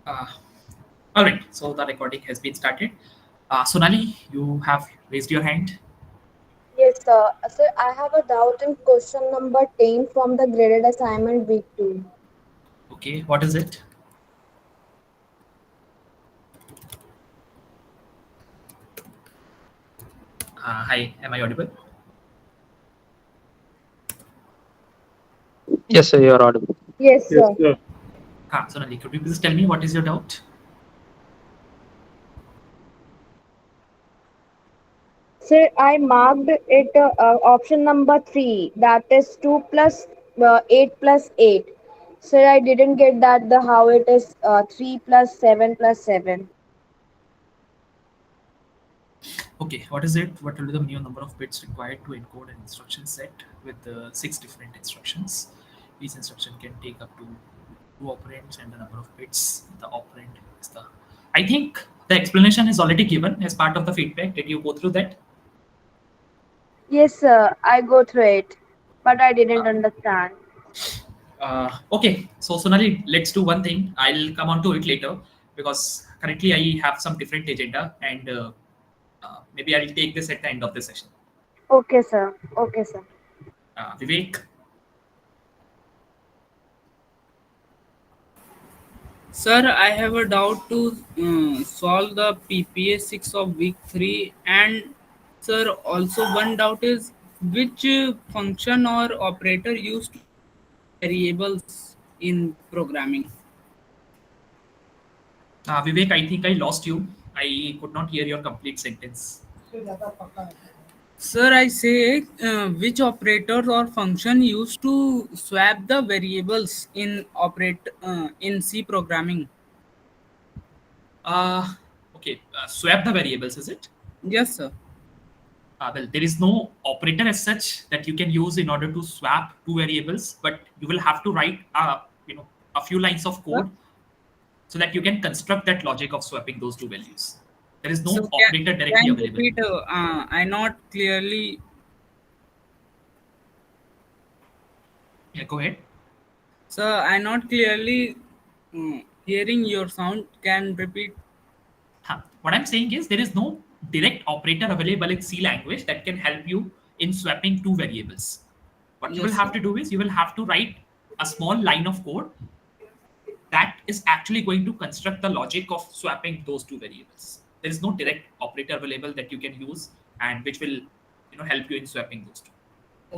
Uh, all right, so the recording has been started. Sonali, you have raised your hand. Yes, sir. Sir, I have a doubt in question number 10 from the graded assignment week 2. Okay, what is it? Hi, am I audible? Yes, sir, you are audible. Yes, Yes, sir. sir. Sonali, could you please tell me what is your doubt? Sir, I marked it option number 3, that is 2 plus 8 plus 8. Sir, I didn't get that the how it is 3 plus 7 plus 7. Okay, what is it? What will be the minimum number of bits required to encode an instruction set with six different instructions? Each instruction can take up to two operands, and the number of bits the operand is the. I think the explanation is already given as part of the feedback. Did you go through that? Yes, sir. I go through it, but I didn't Uh, understand. okay, so Sonali, let's do one thing. I'll come on to it later because currently I have some different agenda, and maybe I'll take this at the end of the session. Okay, sir. Okay, sir. Vivek, Sir, I have a doubt to solve the PPA 6 of week 3. And, sir, also one doubt is which function or operator used to swap the variables in programming? Vivek, I think I lost you. I could not hear your complete sentence. Sir, I say which operator or function used to swap the variables in C programming? Uh, okay, swap the variables, is it? Yes, sir. Well, there is no operator as such that you can use in order to swap two variables, but you will have to write, a few lines of Sir, code so that you can construct that logic of swapping those two values. There is so no operator directly can you available. repeat? I not clearly. Yeah, go ahead. Sir, I not clearly hearing your sound. Can repeat. Huh. What I'm saying is there is no direct operator available in C language that can help you in swapping two variables. What you will Yes, have sir. to do is you will have to write a small line of code that is actually going to construct the logic of swapping those two variables. There is no direct operator available that you can use and which will help you in swapping those two.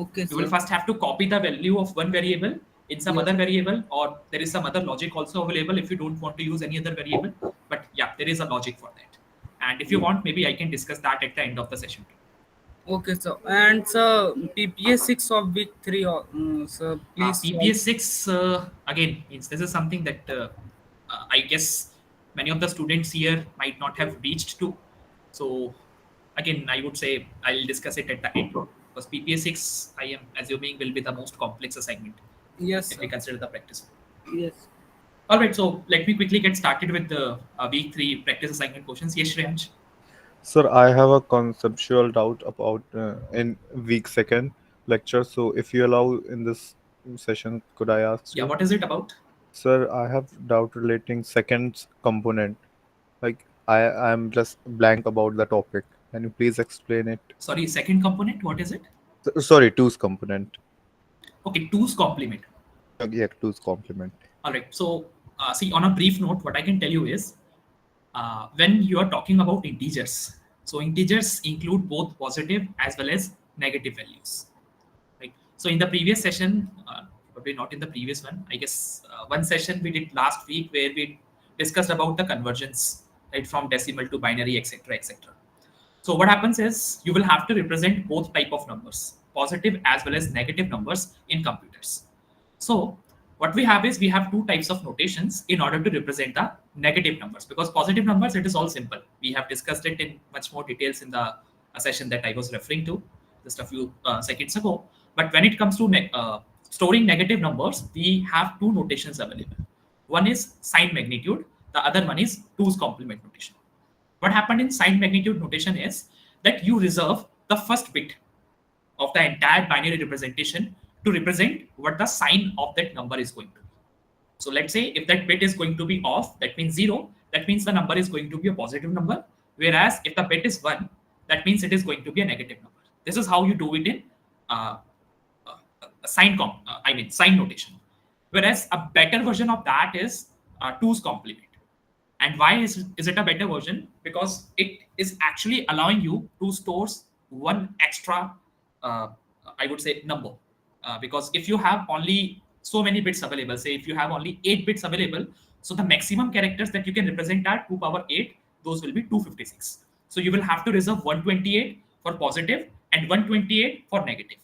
Okay, You will sir. first have to copy the value of one variable in some Yes. other variable, or there is some other logic also available if you don't want to use any other variable. But yeah, there is a logic for that. And if you want, maybe I can discuss that at the end of the session too. Okay, sir. And sir, PPA 6 of week 3. Sir, please solve. PPS 6 again means this is something that I guess many of the students here might not have reached to. So again, I would say I'll discuss it at the end because PPS 6 I am assuming will be the most complex assignment Yes, if we sir. consider the practice. Yes. All right, so let me quickly get started with the week 3 practice assignment questions. Yes, Shreyansh. Sir, I have a conceptual doubt about in week second lecture. So, if you allow in this session, could I ask Yeah, you? what is it about? Sir, I have doubt relating second component. Like I am just blank about the topic. Can you please explain it? Sorry, second component, what is it? Sorry, two's component. Okay, two's complement. Yeah, two's complement. All right, so see, on a brief note, what I can tell you is when you are talking about integers, so integers include both positive as well as negative values, right? So in the previous session, probably not in the previous one, I guess one session we did last week where we discussed about the conversions, right, from decimal to binary, etc., etc. So what happens is you will have to represent both type of numbers, positive as well as negative numbers in computers. So what we have is we have two types of notations in order to represent the negative numbers, because positive numbers, it is all simple. We have discussed it in much more details in the session that I was referring to just a few seconds ago. But when it comes to storing negative numbers, we have two notations available. One is sign magnitude, the other one is two's complement notation. What happened in sign magnitude notation is that you reserve the first bit of the entire binary representation to represent what the sign of that number is going to be. So let's say if that bit is going to be off, that means 0, that means the number is going to be a positive number. Whereas if the bit is 1, that means it is going to be a negative number. This is how you do it in uh, sign notation. Whereas a better version of that is 2's complement. And why is it a better version? Because it is actually allowing you to store one extra, uh, I would say, number. Because if you have only so many bits available, say if you have only 8 bits available, so the maximum characters that you can represent are 2 power 8, those will be 256. So you will have to reserve 128 for positive and 128 for negative.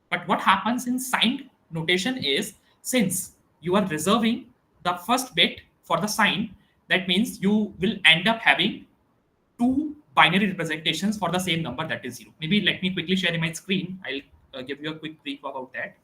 But what happens in signed notation is, since you are reserving the first bit for the sign, that means you will end up having two binary representations for the same number, that is 0. Maybe let me quickly share my screen. I'll give you a quick brief about that.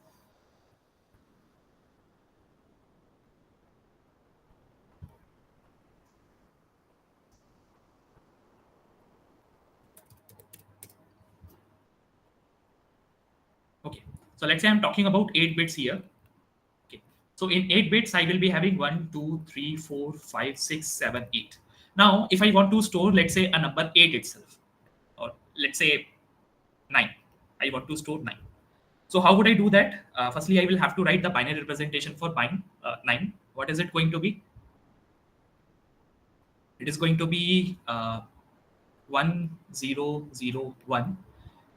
Okay, so let's say I'm talking about 8 bits here. Okay, so in 8 bits, I will be having 1, 2, 3, 4, 5, 6, 7, 8. Now, if I want to store, let's say, a number 8 itself, or let's say 9, I want to store 9. So how would I do that? Firstly, I will have to write the binary representation for 9. What is it going to be? It is going to be 1, 0, 0, 1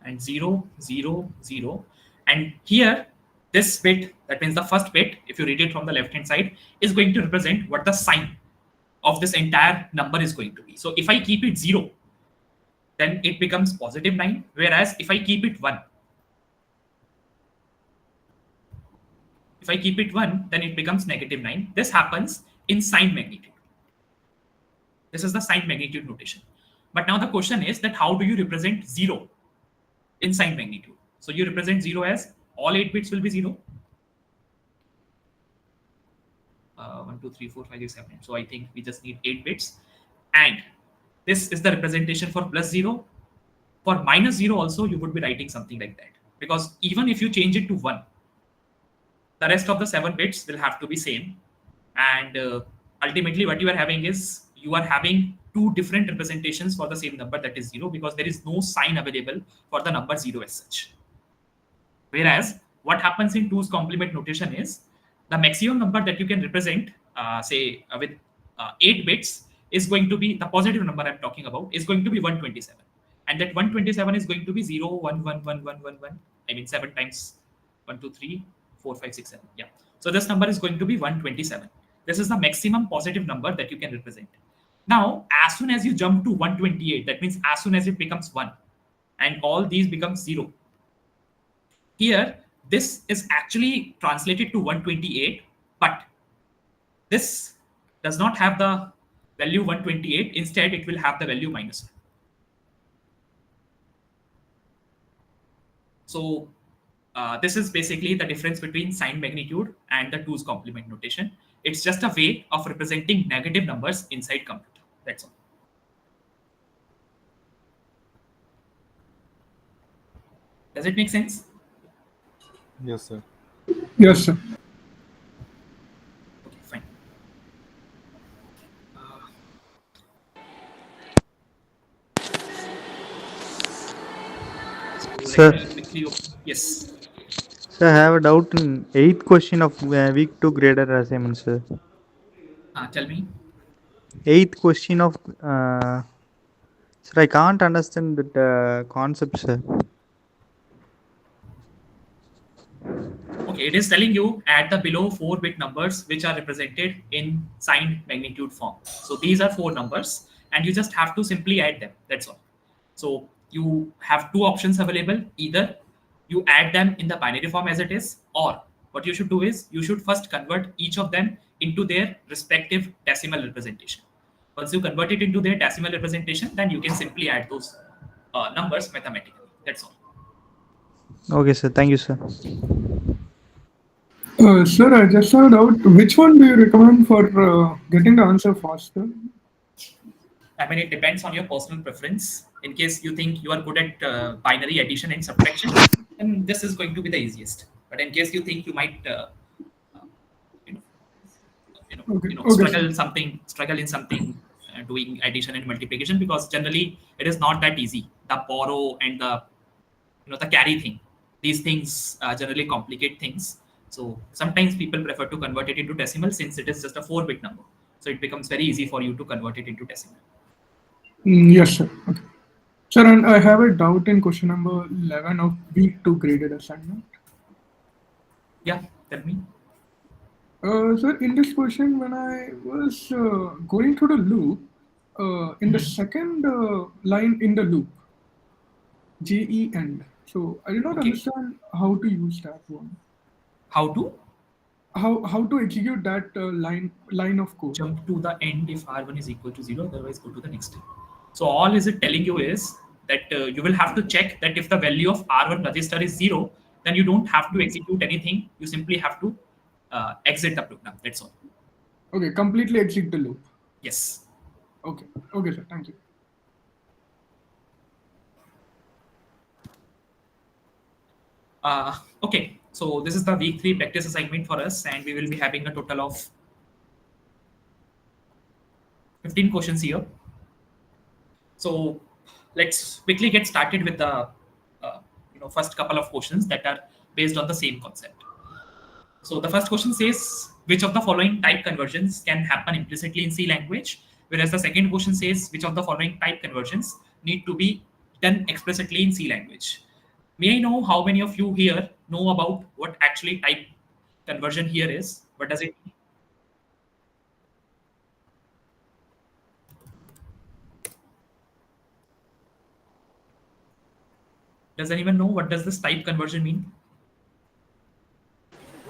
and 0, 0, 0. And here, this bit, that means the first bit, if you read it from the left-hand side, is going to represent what the sign of this entire number is going to be. So if I keep it 0, then it becomes positive 9. Whereas if I keep it 1, then it becomes negative 9. This happens in sign magnitude. This is the sign magnitude notation. But now the question is that how do you represent 0 in sign magnitude? So you represent 0 as all 8 bits will be 0. 1, 2, 3, 4, 5, 6, 7, 8. So I think we just need 8 bits. And this is the representation for plus 0. For minus 0 also, you would be writing something like that. Because even if you change it to 1, the rest of the 7 bits will have to be same. And ultimately what you are having is, you are having two different representations for the same number, that is 0, because there is no sign available for the number 0 as such. Whereas what happens in 2's complement notation is, the maximum number that you can represent, with 8 bits, is going to be, the positive number I'm talking about, is going to be 127. And that 127 is going to be 0, 1, 1, 1, 1, 1, 1. I mean 7 times 1, 2, 3, 4, 5, 6, 7. Yeah. So this number is going to be 127. This is the maximum positive number that you can represent. Now, as soon as you jump to 128, that means as soon as it becomes 1, and all these become 0. Here, this is actually translated to 128, but this does not have the value 128. Instead, it will have the value minus 1. So this is basically the difference between sign magnitude and the 2's complement notation. It's just a way of representing negative numbers inside computer. That's all. Does it make sense? Yes, sir. Yes, sir. Okay, fine. Sir, Yes. sir, I have a doubt in eighth question of week 2 graded assignment, sir. Tell me. Eighth question of sir, I can't understand that concept, sir. Okay, it is telling you add the below 4-bit numbers which are represented in signed magnitude form. So these are 4 numbers, and you just have to simply add them. That's all. So you have 2 options available. Either you add them in the binary form as it is, or what you should do is you should first convert each of them into their respective decimal representation. Once you convert it into their decimal representation, then you can simply add those numbers mathematically. That's all. Okay, sir. Thank you, sir. Sir, I just have a doubt. Which one do you recommend for getting the answer faster? I mean, it depends on your personal preference. In case you think you are good at binary addition and subtraction, then this is going to be the easiest. But in case you think you might, Okay. Okay, sir. struggle in something doing addition and multiplication, because generally it is not that easy. The borrow and the carry thing, these things generally complicate things. So sometimes people prefer to convert it into decimal, since it is just a 4-bit number, so it becomes very easy for you to convert it into decimal. Yes, sir. Okay. Sir, and I have a doubt in question number 11 of week 2 graded assignment. Yeah, tell me. Sir, in this question, when I was going through the loop, in the second line in the loop, JE end. So I did not Okay, understand how to use that one. how to How to execute that line of code. jump to the end if r1 is equal to 0, otherwise go to the next step. So all is it telling you is that you will have to check that if the value of r1 register is 0, then you don't have to execute anything, you simply have to exit the program, that's all. Okay, completely exit the loop. Yes. Okay. Okay, sir. Thank you. Okay, so this is the week 3 practice assignment for us, and we will be having a total of 15 questions here. So let's quickly get started with the first couple of questions that are based on the same concept. So the first question says, which of the following type conversions can happen implicitly in C language? Whereas the second question says, which of the following type conversions need to be done explicitly in C language? May I know how many of you here know about what actually type conversion here is? What does it mean? Does anyone know what does this type conversion mean?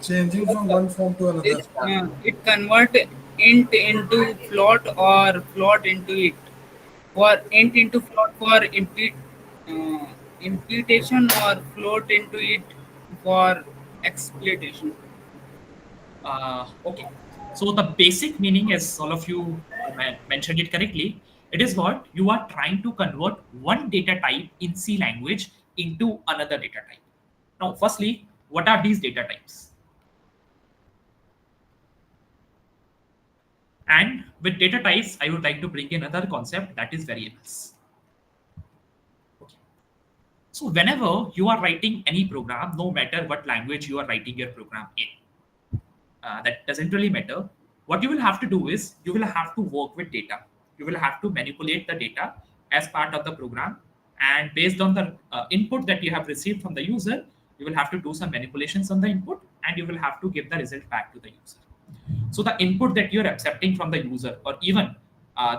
Changing from one form to another. It convert int into float or float into it, or int into float for imputation, or float into it for exploitation. Okay. So the basic meaning, as all of you mentioned it correctly, it is what you are trying to convert one data type in C language into another data type. Now, firstly, what are these data types? And with data types, I would like to bring in another concept, that is variables. Okay. So whenever you are writing any program, no matter what language you are writing your program in, that doesn't really matter. What you will have to do is you will have to work with data. You will have to manipulate the data as part of the program. And based on the input that you have received from the user, you will have to do some manipulations on the input, and you will have to give the result back to the user. So the input that you're accepting from the user, or even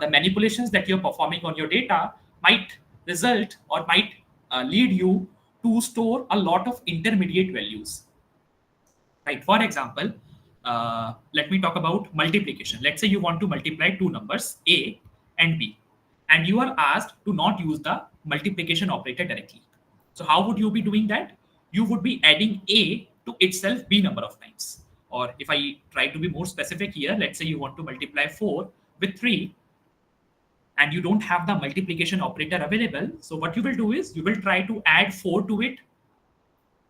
the manipulations that you're performing on your data, might result or might lead you to store a lot of intermediate values. Right. For example, let me talk about multiplication. Let's say you want to multiply two numbers, A and B, and you are asked to not use the multiplication operator directly. So how would you be doing that? You would be adding A to itself B number of times. Or if I try to be more specific here, let's say you want to multiply 4 with 3, and you don't have the multiplication operator available. So what you will do is you will try to add 4 to it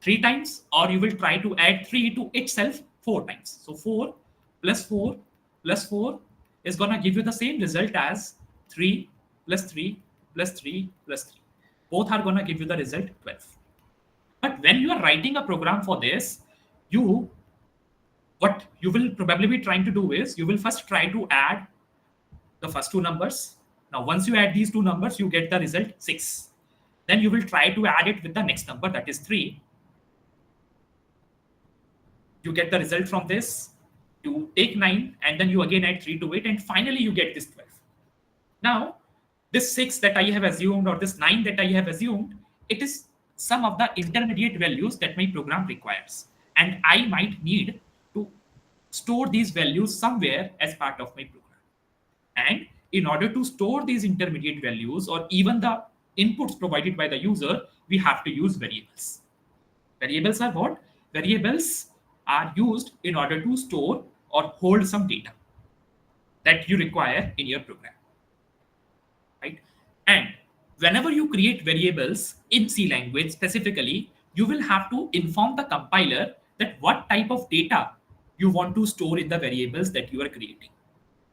3 times, or you will try to add 3 to itself 4 times. So 4 plus 4 plus 4 is going to give you the same result as 3 plus 3 plus 3 plus 3. Both are going to give you the result 12. But when you are writing a program for this, what you will probably be trying to do is you will first try to add the first two numbers. Now, once you add these two numbers, you get the result 6. Then you will try to add it with the next number, that is 3. You get the result from this. You take 9, and then you again add 3 to it, and finally you get this 12. Now, this 6 that I have assumed, or this 9 that I have assumed, it is some of the intermediate values that my program requires. And I might need to store these values somewhere as part of my program. And in order to store these intermediate values, or even the inputs provided by the user, we have to use variables. Variables are what? Variables are used in order to store or hold some data that you require in your program. Right? And whenever you create variables in C language specifically, you will have to inform the compiler that what type of data you want to store in the variables that you are creating.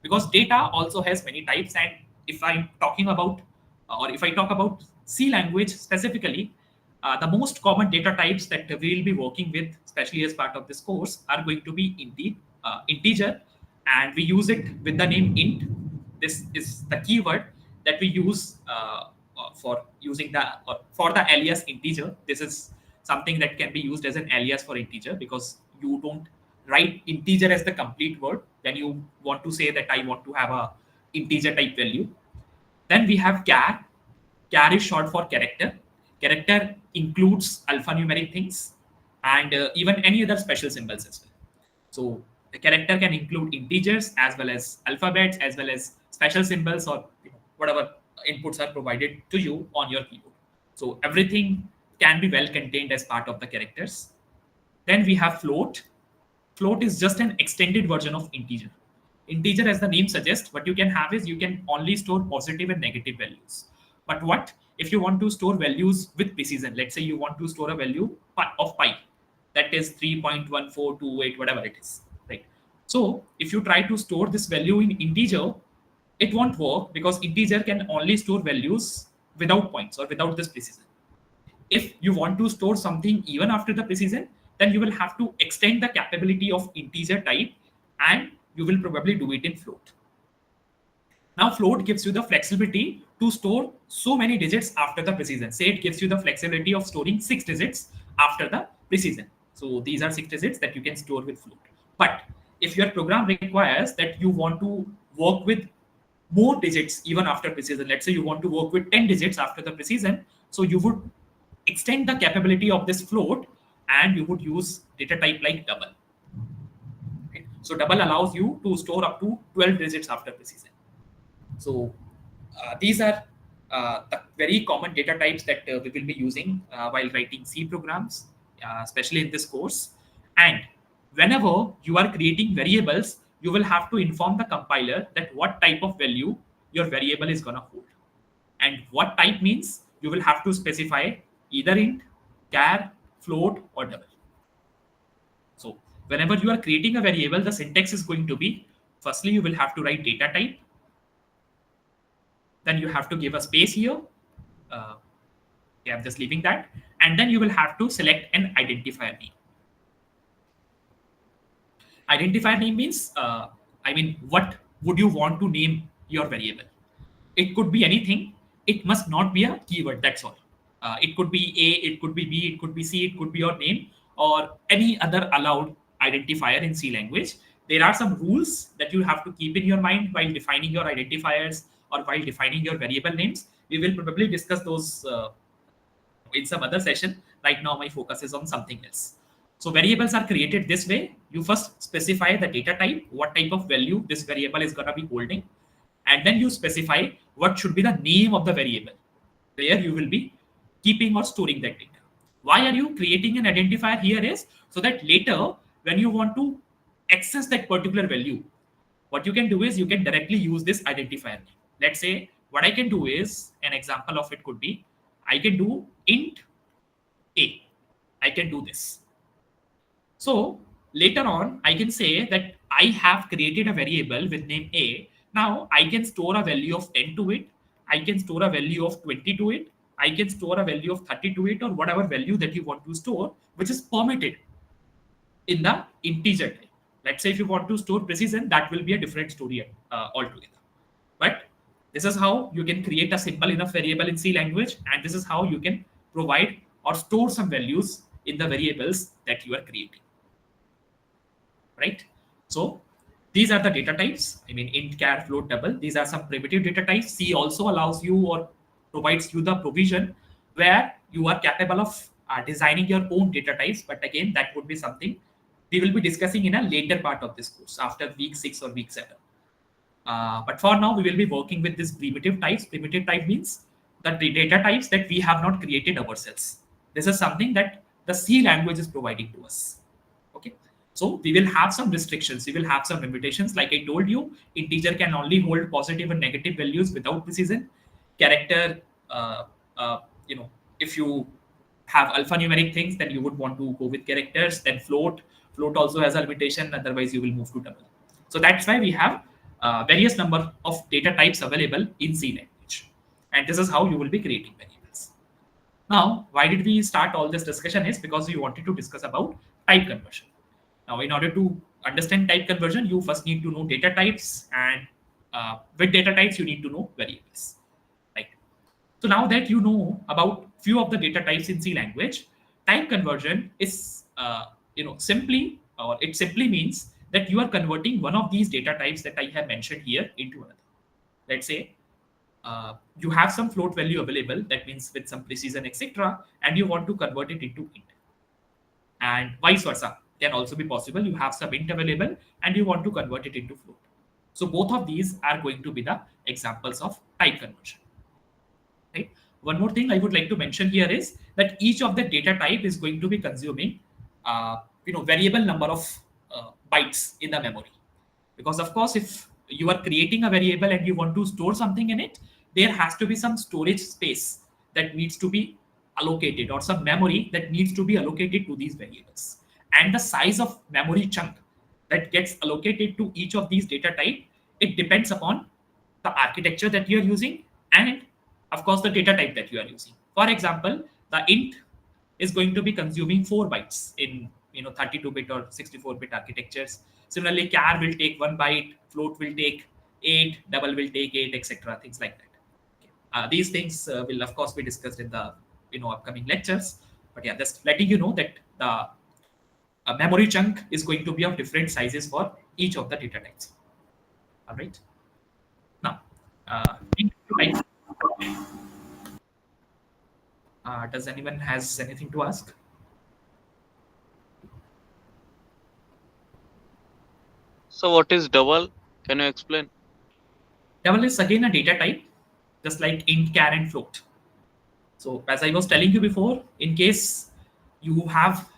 Because data also has many types, and if I'm talking about, or if I talk about C language specifically, the most common data types that we will be working with, especially as part of this course, are going to be integer, and we use it with the name int. This is the keyword that we use for using the for the alias integer. This is something that can be used as an alias for integer, because you don't write integer as the complete word when you want to say that I want to have a integer type value. Then we have char. Char is short for character. Character includes alphanumeric things and even any other special symbols as well. So the character can include integers as well as alphabets as well as special symbols, or whatever inputs are provided to you on your keyboard. So everything can be well contained as part of the characters. Then we have float. Float is just an extended version of integer. Integer, as the name suggests, what you can have is you can only store positive and negative values. But what if you want to store values with precision? Let's say you want to store a value of pi, that is 3.1428, whatever it is, right? So if you try to store this value in integer, it won't work, because integer can only store values without points or without this precision. If you want to store something even after the precision, then you will have to extend the capability of integer type, and you will probably do it in float. Now, float gives you the flexibility to store so many digits after the precision. Say it gives you the flexibility of storing 6 digits after the precision. So these are 6 digits that you can store with float. But if your program requires that you want to work with more digits even after precision, let's say you want to work with 10 digits after the precision, so you would extend the capability of this float, and you would use data type like double. Right? So double allows you to store up to 12 digits after precision. So these are the very common data types that we will be using while writing C programs, especially in this course. And whenever you are creating variables, you will have to inform the compiler that what type of value your variable is going to hold. And what type means you will have to specify either int, char, float, or double. So whenever you are creating a variable, the syntax is going to be, firstly, you will have to write data type. Then you have to give a space here. Yeah, I'm just leaving that. And then you will have to select an identifier name. Identifier name means, what would you want to name your variable? It could be anything. It must not be a keyword. That's all. It could be A, it could be B, it could be C, it could be your name, or any other allowed identifier in C language. There are some rules that you have to keep in your mind while defining your identifiers or while defining your variable names. We will probably discuss those in some other session. Right now, my focus is on something else. So variables are created this way. You first specify the data type, what type of value this variable is going to be holding, and then you specify what should be the name of the variable where you will be keeping or storing that data. Why are you creating an identifier here is so that later when you want to access that particular value, what you can do is you can directly use this identifier. Let's say what I can do is, an example of it could be, I can do int a. I can do this. So later on, I can say that I have created a variable with name a. Now I can store a value of 10 to it. I can store a value of 20 to it. I can store a value of 30 to it, or whatever value that you want to store, which is permitted in the integer type. Let's say if you want to store precision, that will be a different story altogether. But this is how you can create a simple enough variable in C language, and this is how you can provide or store some values in the variables that you are creating. Right? So these are the data types. Int, char, float, double. These are some primitive data types. C also allows you or provides you the provision where you are capable of designing your own data types. But again, that would be something we will be discussing in a later part of this course after week 6 or week 7. But for now, we will be working with these primitive types. Primitive type means that the data types that we have not created ourselves. This is something that the C language is providing to us. Okay. So we will have some restrictions. We will have some limitations. Like I told you, integer can only hold positive and negative values without precision. Character, if you have alphanumeric things, then you would want to go with characters. Then float Float also has a limitation, otherwise you will move to double. So that's why we have various number of data types available in C language. And this is how you will be creating variables. Now, why did we start all this discussion is because we wanted to discuss about type conversion. Now, in order to understand type conversion, you first need to know data types, and with data types, you need to know variables. Right. So now that you know about few of the data types in C language, type conversion is simply, or it simply means that you are converting one of these data types that I have mentioned here into another. Let's say you have some float value available, that means with some precision, etc., and you want to convert it into int, and vice versa can also be possible. You have some int available and you want to convert it into float. So both of these are going to be the examples of type conversion. Right. One more thing I would like to mention here is that each of the data type is going to be consuming variable number of bytes in the memory, because of course if you are creating a variable and you want to store something in it, there has to be some storage space that needs to be allocated, or some memory that needs to be allocated to these variables. And the size of memory chunk that gets allocated to each of these data type, it depends upon the architecture that you are using, and of course the data type that you are using. For example, the int is going to be consuming 4 bytes in 32-bit or 64-bit architectures. Similarly, char will take 1 byte, float will take 8, double will take 8, etc. Things like that. These things will of course be discussed in the upcoming lectures. But yeah, just letting you know that the memory chunk is going to be of different sizes for each of the data types. All right. Now, does anyone has anything to ask? So what is double? Can you explain? Double is again a data type, just like int, char, and float. So as I was telling you before, in case you have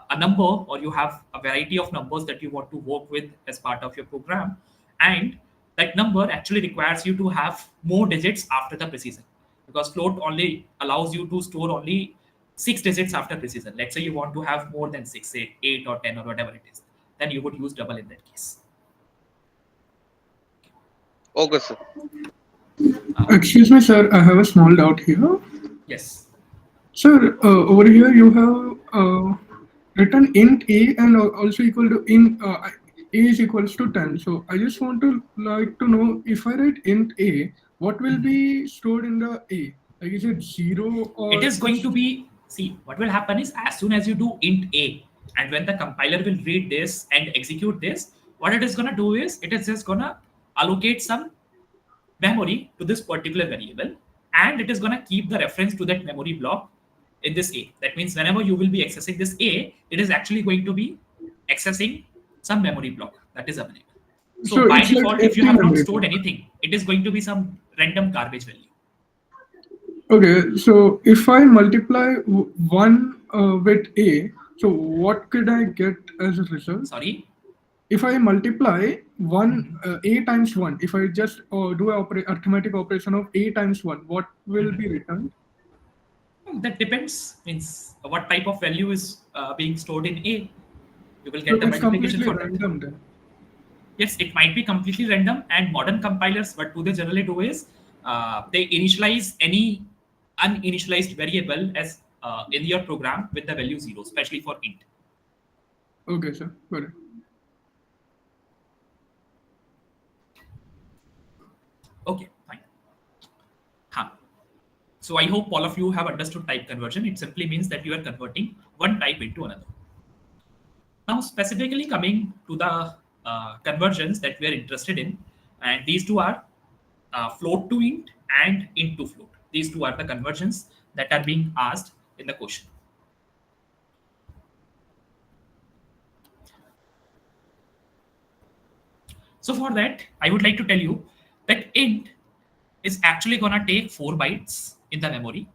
a number, or you have a variety of numbers that you want to work with as part of your program, and that number actually requires you to have more digits after the precision, because float only allows you to store only 6 digits after precision. Let's say you want to have more than 6, say 8 or 10 or whatever it is, then you would use double in that case. Okay, sir. Excuse me, sir. I have a small doubt here. Yes. Sir, over here you have written int a and also equal to a is equals to 10. So I just want to like to know, if I write int a, what will be stored in the a? Like, is it 0 or? It is going to be, see, what will happen is as soon as you do int a, and when the compiler will read this and execute this, what it is going to do is it is just going to allocate some memory to this particular variable, and it is going to keep the reference to that memory block in this a. That means whenever you will be accessing this a, it is actually going to be accessing some memory block that is available. So by it's like default, if you empty have not memory stored block. anything, it is going to be some random garbage value. Okay, so if I multiply 1 with a, so what could I get as a result? Sorry? If I multiply 1 a times 1, if I just do an arithmetic operation of a times 1, what will be returned? That depends. Means what type of value is being stored in A. You will So get the it's multiplication completely for that. random then. Yes, it might be completely random, and modern compilers, what do they generally do is they initialize any uninitialized variable as in your program with the value 0, especially for int. Okay, sir. Got it. Okay, fine. Huh. So I hope all of you have understood type conversion. It simply means that you are converting one type into another. Now, specifically coming to the conversions that we are interested in, and these two are float to int and int to float. These two are the conversions that are being asked in the question. So for that, I would like to tell you that int is actually going to take 4 bytes in the memory.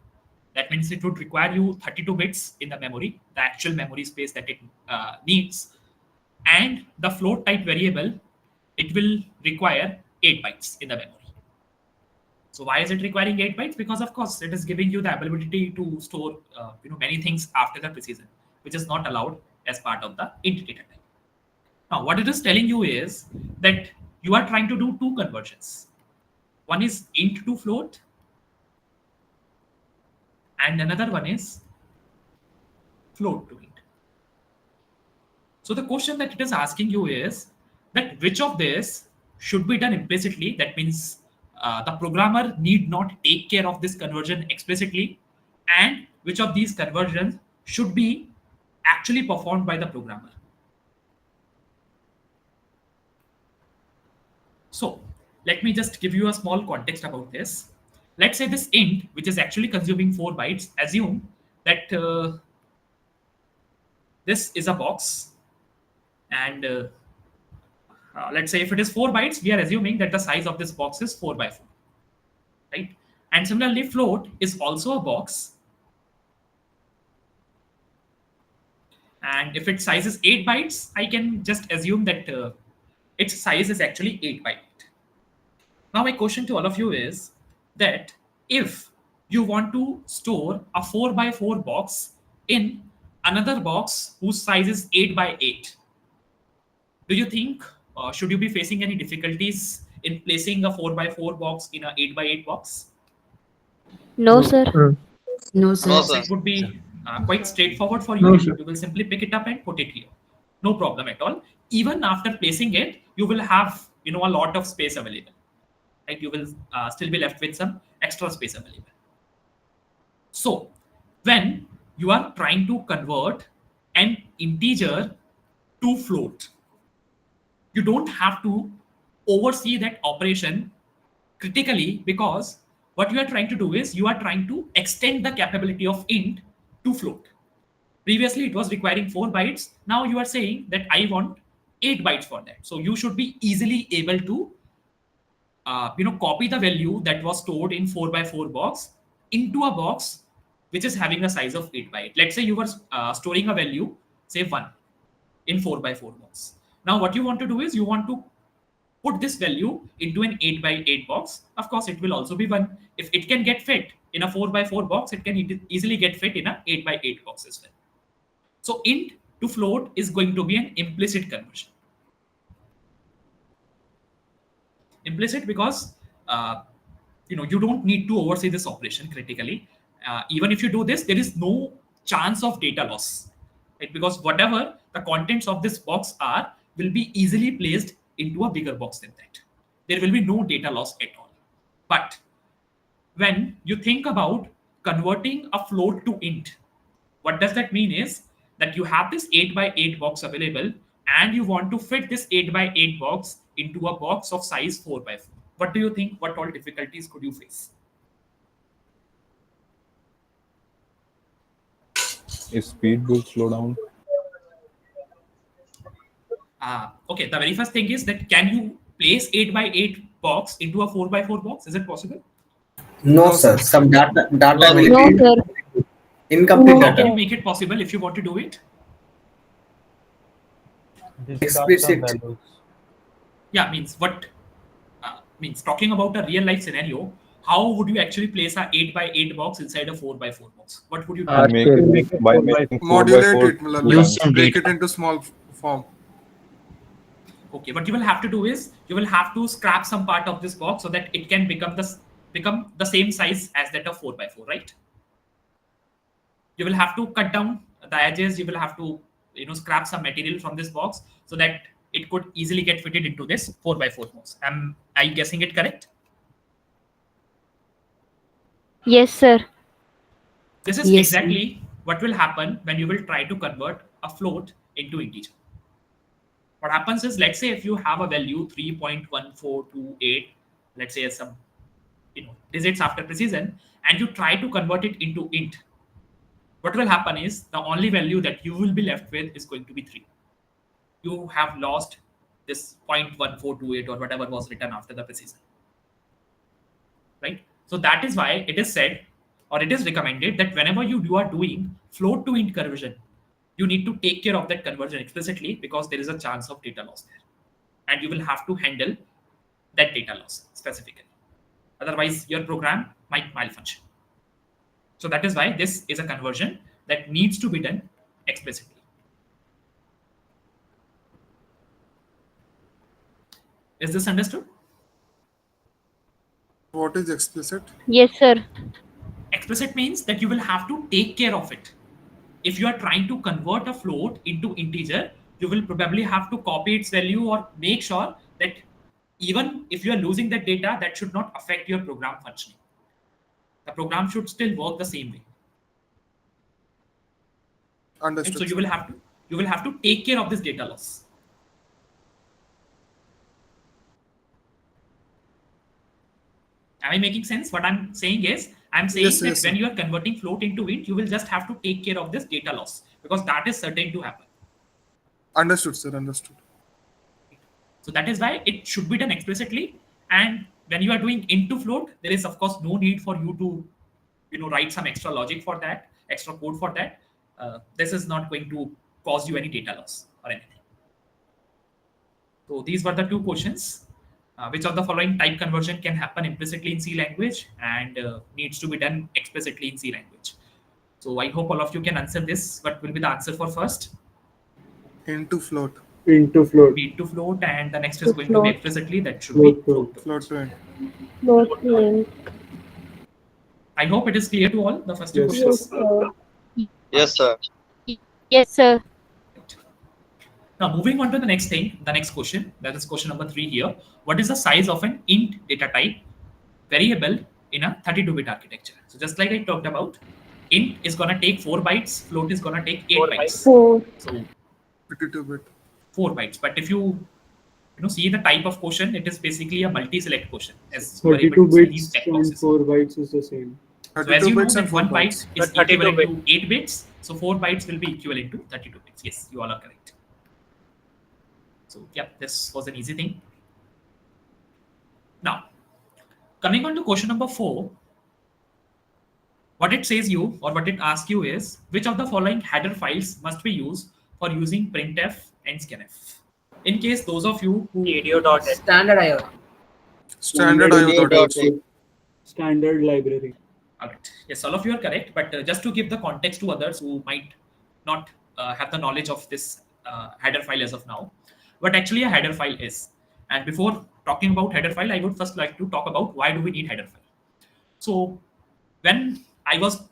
That means it would require you 32 bits in the memory, the actual memory space that it needs. And the float type variable, it will require 8 bytes in the memory. So why is it requiring 8 bytes? Because of course it is giving you the ability to store many things after the precision, which is not allowed as part of the int data type. Now, what it is telling you is that you are trying to do two conversions. One is int to float, and another one is float to int. So the question that it is asking you is that which of this should be done implicitly. That means the programmer need not take care of this conversion explicitly, and which of these conversions should be actually performed by the programmer. So let me just give you a small context about this. Let's say this int, which is actually consuming 4 bytes, assume that this is a box, and let's say if it is 4 bytes, we are assuming that the size of this box is 4 by 4, right? And similarly, float is also a box, and if its size is 8 bytes, I can just assume that its size is actually 8 by 8. Now my question to all of you is that if you want to store a 4 by 4 box in another box whose size is 8 by 8, do you think should you be facing any difficulties in placing a 4 by 4 box in a 8 by 8 box? No, sir. No, No, sir. So sir. it would be quite straightforward for you. No, sir. You will simply pick it up and put it here. No problem at all. Even after placing it, you will have a lot of space available. Right? You will still be left with some extra space available. So when you are trying to convert an integer to float, you don't have to oversee that operation critically, because what you are trying to do is you are trying to extend the capability of int to float. Previously it was requiring 4 bytes. Now you are saying that I want 8 bytes for that. So you should be easily able to copy the value that was stored in 4 by 4 box into a box which is having a size of 8 by 8. Let's say you were storing a value, say 1, in 4 by 4 box. Now what you want to do is you want to put this value into an 8 by 8 box. Of course, it will also be 1. If it can get fit in a 4 by 4 box, it can easily get fit in a 8 by 8 box as well. So int to float is going to be an implicit conversion. Implicit because you don't need to oversee this operation critically. Even if you do this, there is no chance of data loss, right? Because whatever the contents of this box are will be easily placed into a bigger box than that. There will be no data loss at all. But when you think about converting a float to int, what does that mean is that you have this 8 by 8 box available and you want to fit this 8 by 8 box into a box of size 4 by 4. What do you think? What all difficulties could you face? If speed will slow down. Okay, the very first thing is that can you place 8 by 8 box into a 4 by 4 box? Is it possible? No, sir. Some data No, will No, be sir. incomplete No, How can data. you make it possible if you want to do it? Explicit. Yeah, means what? Means talking about a real life scenario, how would you actually place a 8 by 8 box inside a 4 by 4 box? What would you do? By making 4 by Modulate 4 it, matlab, two Use times. some break data. it into small form. Okay, what you will have to do is you will have to scrap some part of this box so that it can become the same size as that of 4 by 4, right? You will have to cut down the edges. You will have to scrap some material from this box so that it could easily get fitted into this 4 by 4 box. Am I guessing it correct? Yes, sir. This is Yes, exactly what will happen when you will try to convert a float into integer. What happens is, let's say if you have a value 3.1428, let's say some digits after precision, and you try to convert it into int, what will happen is the only value that you will be left with is going to be 3. You have lost this 0.1428 or whatever was written after the precision, right? So that is why it is said, or it is recommended, that whenever you are doing float to int conversion, you need to take care of that conversion explicitly, because there is a chance of data loss there, and you will have to handle that data loss specifically. Otherwise, your program might malfunction. So that is why this is a conversion that needs to be done explicitly. Is this understood? What is explicit? Yes, sir. Explicit means that you will have to take care of it. If you are trying to convert a float into integer, you will probably have to copy its value or make sure that even if you are losing that data, that should not affect your program functioning. The program should still work the same way. Right? Understood. So you will have to take care of this data loss. Am I making sense? What I'm saying is, I'm saying Yes, that yes, when sir. you are converting float into int, you will just have to take care of this data loss because that is certain to happen. Understood, sir. Understood. So that is why it should be done explicitly. And when you are doing int to float, there is of course no need for you to, write some extra logic for that, extra code for that. This is not going to cause you any data loss or anything. So these were the two questions. Which of the following type conversion can happen implicitly in C language and needs to be done explicitly in C language? So I hope all of you can answer this. What will be the answer for first? Into float. Into float. Be to float, and the next is To going to be float. explicitly. That should Float be to float to Float to int. Float to int. I hope it is clear to all the first two Yes, questions. Yes, sir. Yes, sir. Yes, sir. Now, moving on to the next thing, the next question, that is question number 3 here. What is the size of an int data type variable in a 32-bit architecture? So just like I talked about, int is going to take 4 bytes, float is going to take 8 bytes. 4. So 32-bit. 4 bytes. But if you see the type of question, it is basically a multi-select question. As you are able 32 to see these bits check and boxes. 4 bytes is the same. So as 32 you know bits and that 4 1 byte bytes. is 32 equivalent to 8 bits, so 4 bytes will be equivalent to 32 bits. Yes, you all are correct. So yeah, this was an easy thing. Now, coming on to question number 4, what it says you or what it asks you is, which of the following header files must be used for using printf and scanf? In case those of you who Standard IO. Standard IO dot H. Standard library. Alright. Yes, all of you are correct. But just to give the context to others who might not have the knowledge of this header file as of now, what actually a header file is. And before talking about header file, I would first like to talk about why do we need header file. So when I was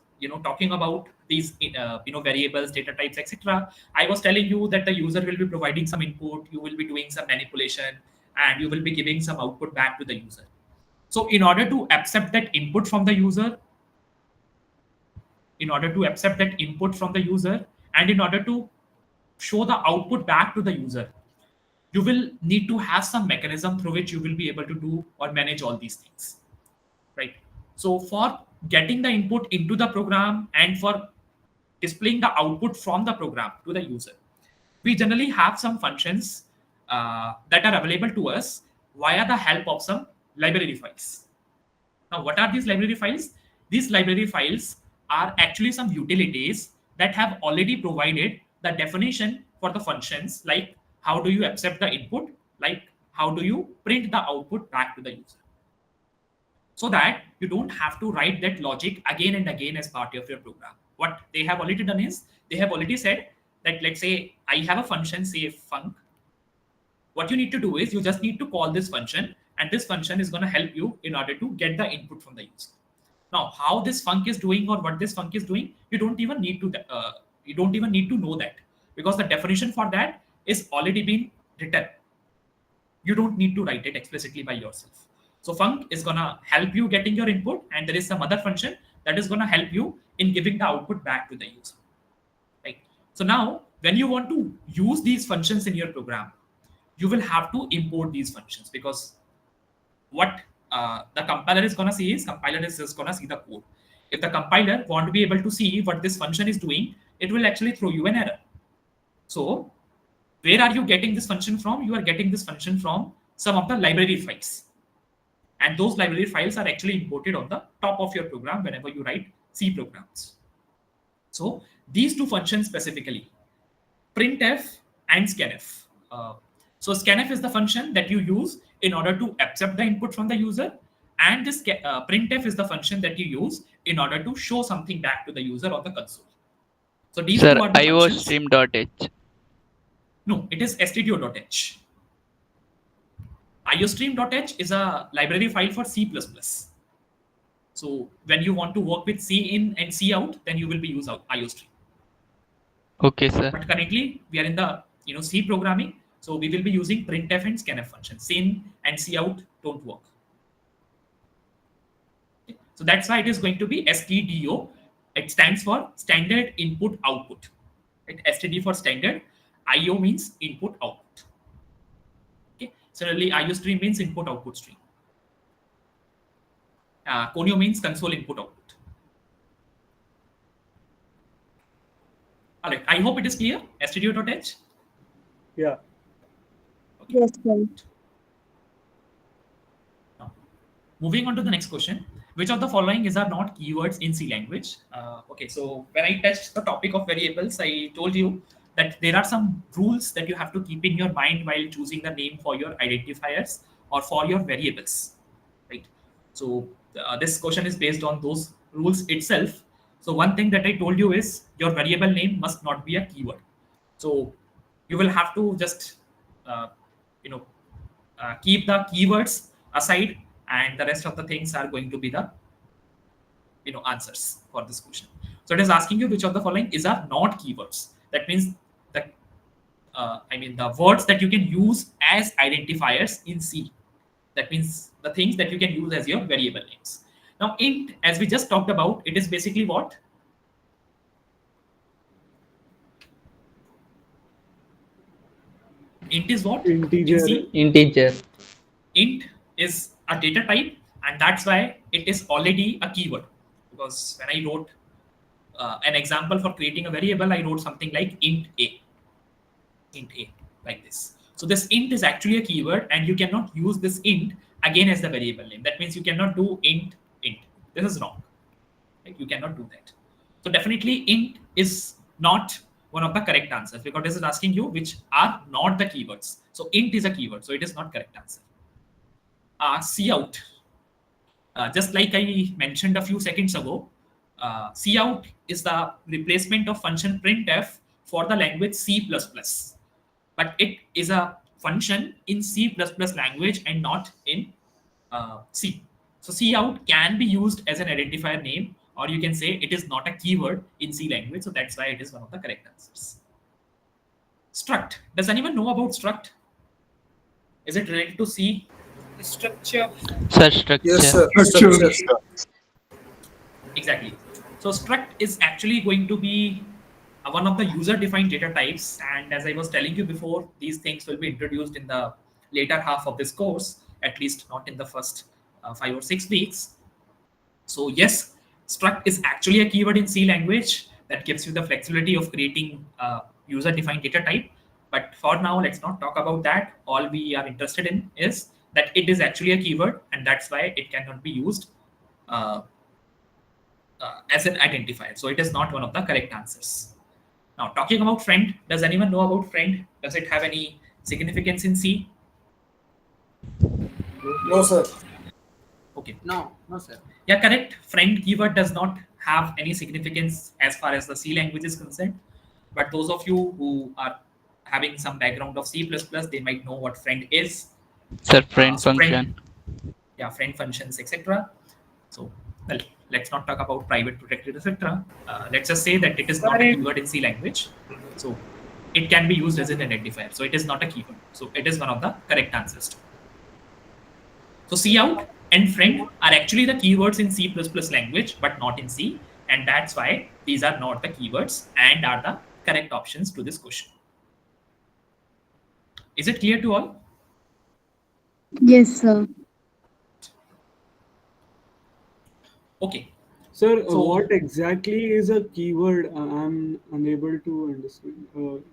talking about these variables, data types, etc., I was telling you that the user will be providing some input, you will be doing some manipulation, and you will be giving some output back to the user. So in order to accept that input from the user, and in order to show the output back to the user, you will need to have some mechanism through which you will be able to do or manage all these things, right? So for getting the input into the program and for displaying the output from the program to the user, we generally have some functions that are available to us via the help of some library files. Now, what are these library files? These library files are actually some utilities that have already provided the definition for the functions, like how do you accept the input, like how do you print the output back to the user. So that you don't have to write that logic again and again as part of your program. What they have already done is, they have already said that, let's say I have a function, say func. What you need to do is you just need to call this function, and this function is going to help you in order to get the input from the user. Now, how this func is doing or what this func is doing, you don't even need to know that, because the definition for that is already been written. You don't need to write it explicitly by yourself. So func is going to help you getting your input, and there is some other function that is going to help you in giving the output back to the user. Right? So now, when you want to use these functions in your program, you will have to import these functions, because what the compiler is going to see is, compiler is just going to see the code. If the compiler won't be able to see what this function is doing, it will actually throw you an error. So where are you getting this function from? You are getting this function from some of the library files. And those library files are actually imported on the top of your program whenever you write C programs. So these two functions specifically, printf and scanf. So scanf is the function that you use in order to accept the input from the user, and this printf is the function that you use in order to show something back to the user on the console. So these Sir, two are the functions. iostream.h. No, it is stdio.h. iostream.h is a library file for C++. So when you want to work with C in and C out, then you will be use iostream. Okay, sir. But currently we are in the C programming, so we will be using printf and scanf functions. Sin and C out don't work. Okay. So that's why it is going to be STDO. It stands for standard input output. Right? STD for standard. IO means input output. Okay. Similarly, iostream means input output stream. Conio means console input output. All right. I hope it is clear. STDO.h. Yeah. Okay. Yes, sir. Now, moving on to the next question. Which of the following is are not keywords in C language? Okay, so when I touched the topic of variables, I told you that there are some rules that you have to keep in your mind while choosing the name for your identifiers or for your variables, right? So this question is based on those rules itself. So one thing that I told you is your variable name must not be a keyword. So you will have to just uh, you know keep the keywords aside, and the rest of the things are going to be the answers for this question. So it is asking you which of the following is are not keywords. That means the the words that you can use as identifiers in C. That means the things that you can use as your variable names. Now int, as we just talked about, it is basically what? Int is what? Integer. In C? Integer. Int is a data type, and that's why it is already a keyword. Because when I wrote an example for creating a variable, I wrote something like int a, like this. So this int is actually a keyword, and you cannot use this int again as the variable name. That means you cannot do int. This is wrong. Right? You cannot do that. So definitely int is not one of the correct answers, because this is asking you which are not the keywords. So int is a keyword, so it is not correct answer. Cout. Just like I mentioned a few seconds ago, cout is the replacement of function printf for the language C++. But it is a function in C++ language and not in C. So cout can be used as an identifier name, or you can say it is not a keyword in C language. So that's why it is one of the correct answers. Struct. Does anyone know about struct? Is it related to C? Structure. Sir, structure. Yes, sir. Structure. Exactly. So struct is actually going to be one of the user-defined data types. And as I was telling you before, these things will be introduced in the later half of this course, at least not in the first 5 or 6 weeks. So yes, struct is actually a keyword in C language that gives you the flexibility of creating user-defined data type. But for now, let's not talk about that. All we are interested in is that it is actually a keyword, and that's why it cannot be used as an identifier. So it is not one of the correct answers. Now, talking about friend, does anyone know about friend? Does it have any significance in C? No, sir. Okay. No, sir. Yeah, correct. Friend keyword does not have any significance as far as the C language is concerned. But those of you who are having some background of C++, they might know what friend is. Sir, friend So function. friend functions, etc. So, well, let's not talk about private, protected, etc. Let's just say that it is not a keyword in C language. So it can be used as an identifier. So it is not a keyword. So it is one of the correct answers. So cout and friend are actually the keywords in C++ language, but not in C. And that's why these are not the keywords and are the correct options to this question. Is it clear to all? Yes, sir. Okay. Sir, So- what exactly is a keyword? I'm unable to understand.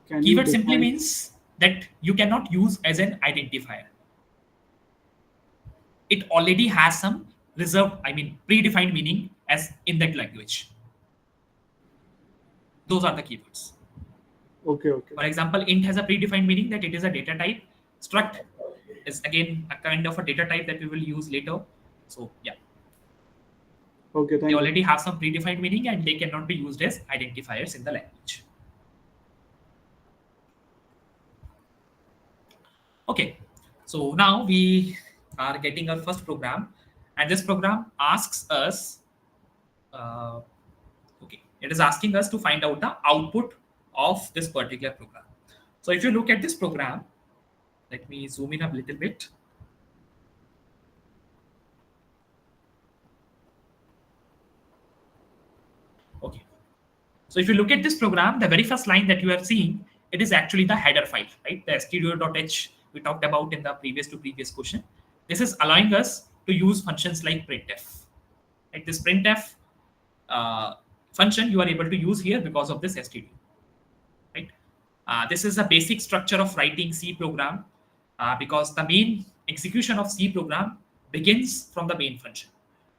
Can you Keyword simply define- means that you cannot use as an identifier. It already has some predefined meaning as in that language. Those are the keywords. Okay. For example, int has a predefined meaning that it is a data type. Struct is again a kind of a data type that we will use later. So yeah, Okay, they thank you. already have some predefined meaning and they cannot be used as identifiers in the language. Okay, So now we are getting our first program, and this program asks us, okay, it is asking us to find out the output of this particular program. So if you look at this program, let me zoom in a little bit. Okay. So if you look at this program, the very first line that you are seeing, it is actually the header file, right? The stdio.h we talked about in the previous question. This is allowing us to use functions like printf. Right? This printf function you are able to use here because of this stdio. Right? This is a basic structure of writing C program because the main execution of C program begins from the main function.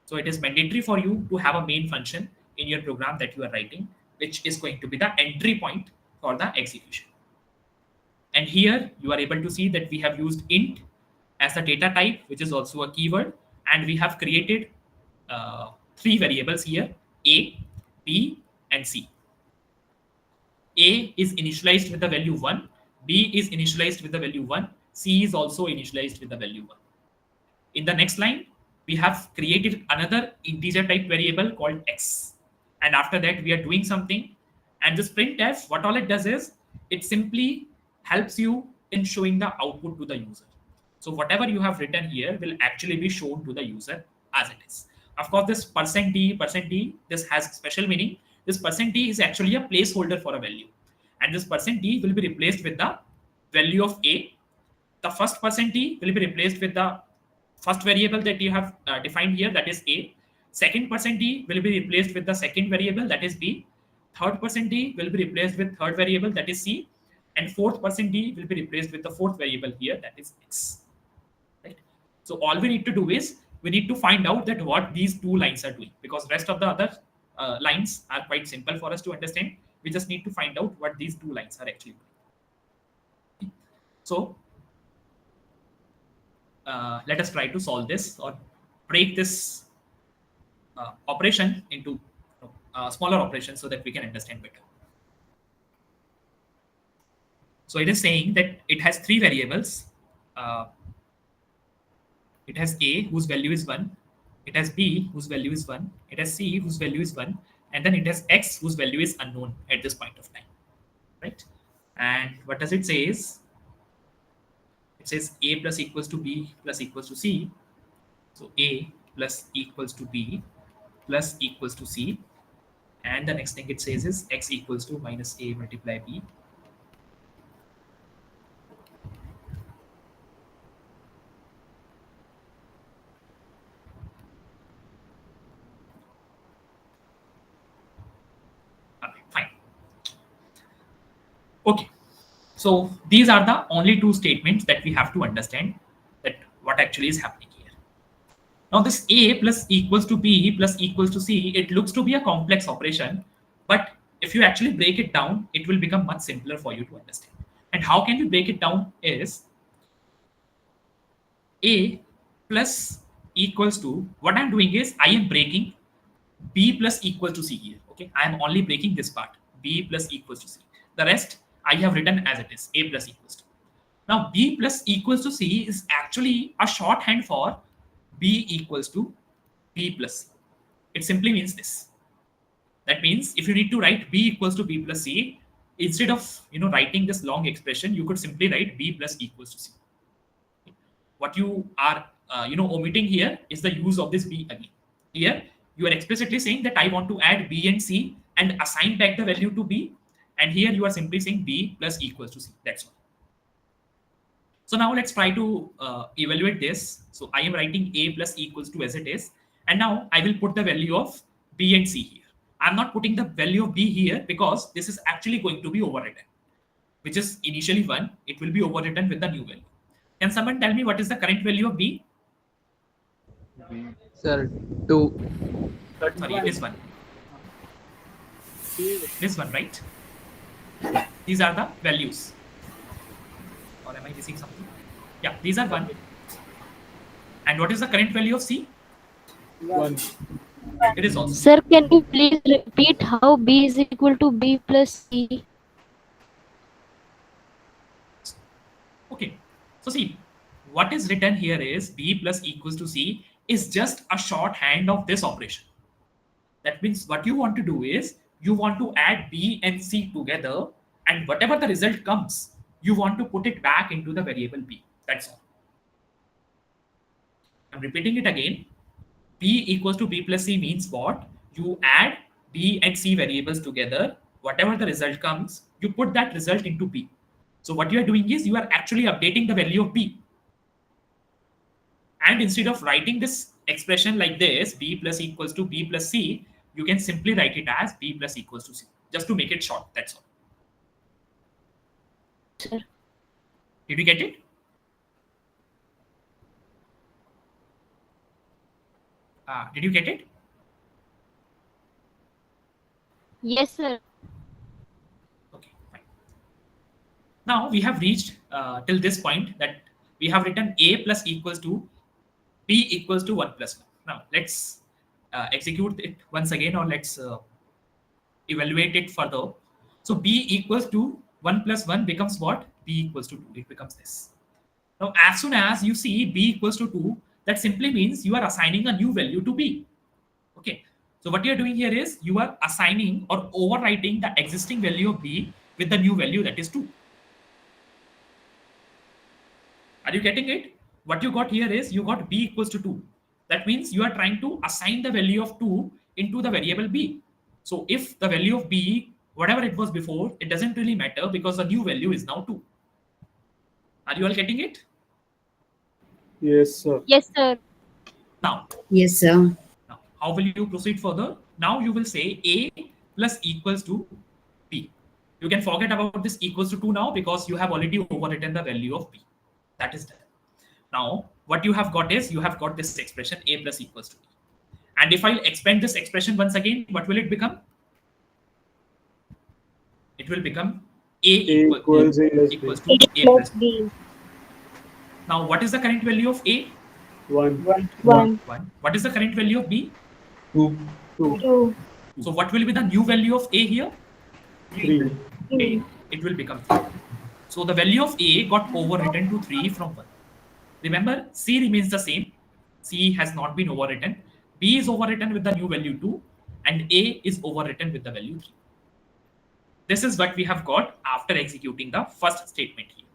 So it is mandatory for you to have a main function in your program that you are writing, which is going to be the entry point for the execution. And here you are able to see that we have used int as the data type, which is also a keyword, and we have created three variables here: A, B, and C. A is initialized with the value 1, B is initialized with the value 1, C is also initialized with the value 1. In the next line, we have created another integer type variable called x. And after that, we are doing something. And this printf, what all it does is, it simply helps you in showing the output to the user. So whatever you have written here will actually be shown to the user as it is. Of course, this %d, this has special meaning. This %d is actually a placeholder for a value. And this %d will be replaced with the value of a. The first %d will be replaced with the first variable that you have defined here, that is a. Second %d will be replaced with the second variable, that is b. Third %d will be replaced with third variable, that is c. And fourth %d will be replaced with the fourth variable here, that is x. Right? So all we need to do is we need to find out that what these two lines are doing, because rest of the other lines are quite simple for us to understand. We just need to find out what these two lines are actually doing. So let us try to solve this or break this operation into smaller operations so that we can understand better. So it is saying that it has three variables. It has a whose value is 1, it has b whose value is 1, it has c whose value is 1, and then it has x whose value is unknown at this point of time, right? And what does it say is, it says a plus equals to b plus equals to c. So a plus equals to b plus equals to c, and the next thing it says is x equals to minus a multiply b. Fine. Okay. So these are the only two statements that we have to understand that what actually is happening here. Now this a plus equals to b plus equals to c, it looks to be a complex operation, but if you actually break it down, it will become much simpler for you to understand. And how can we break it down is a plus equals to, what I'm doing is I am breaking b plus equals to c here. Okay, I am only breaking this part, b plus equals to c. The rest I have written as it is, a plus equals to. Now b plus equals to c is actually a shorthand for b equals to b plus c. It simply means this. That means if you need to write b equals to b plus c, instead of writing this long expression, you could simply write b plus equals to c. What you are omitting here is the use of this b again. Here you are explicitly saying that I want to add b and c and assign back the value to b, and here you are simply saying b plus equals to c. That's all. So now let's try to evaluate this. So I am writing a plus equals to as it is, and now I will put the value of b and c here. I'm not putting the value of b here because this is actually going to be overwritten, which is initially 1. It will be overwritten with the new value. Can someone tell me what is the current value of b? Sir, 2. Sorry, it is 1. This one, right? These are the values. Or am I missing something? Yeah, these are 1. And what is the current value of c? 1. It is also. Sir, can you please repeat how b is equal to b plus c? Okay. So see, what is written here is B plus equals to C is just a shorthand of this operation. That means what you want to do is you want to add B and C together, and whatever the result comes, you want to put it back into the variable B. That's all. I'm repeating it again. B equals to B plus C means what? You add B and C variables together. Whatever the result comes, you put that result into B. So what you are doing is you are actually updating the value of B. And instead of writing this expression like this, B plus equals to B plus C, you can simply write it as B plus equals to C, just to make it short. That's all. Sir. Did you get it? Did you get it? Yes, sir. Okay, fine. Now we have reached till this point that we have written A plus equals to B equals to 1 plus 1. Now let's execute it once again, or let's evaluate it further. So B equals to 1 plus 1 becomes what? B equals to 2. It becomes this. Now as soon as you see B equals to 2, that simply means you are assigning a new value to B. Okay. So what you are doing here is you are assigning or overwriting the existing value of B with the new value, that is 2. Are you getting it? What you got here is you got B equals to 2. That means you are trying to assign the value of 2 into the variable B. So if the value of B, whatever it was before, it doesn't really matter because the new value is now 2. Are you all getting it? Yes, sir. Yes, sir. Now, Yes, sir. now, how will you proceed further? Now you will say A plus equals to B. You can forget about this equals to 2 now because you have already overwritten the value of B. That is done. Now, what you have got is you have got this expression A plus equals to B. And if I expand this expression once again, what will it become? It will become A equals to A plus B. Now, what is the current value of A? 1. 1. What is the current value of B? 2. 2. So what will be the new value of A here? 3. 3. It will become 3. So the value of A got overwritten to 3 from 1. Remember, C remains the same. C has not been overwritten. B is overwritten with the new value 2, and A is overwritten with the value 3. This is what we have got after executing the first statement here.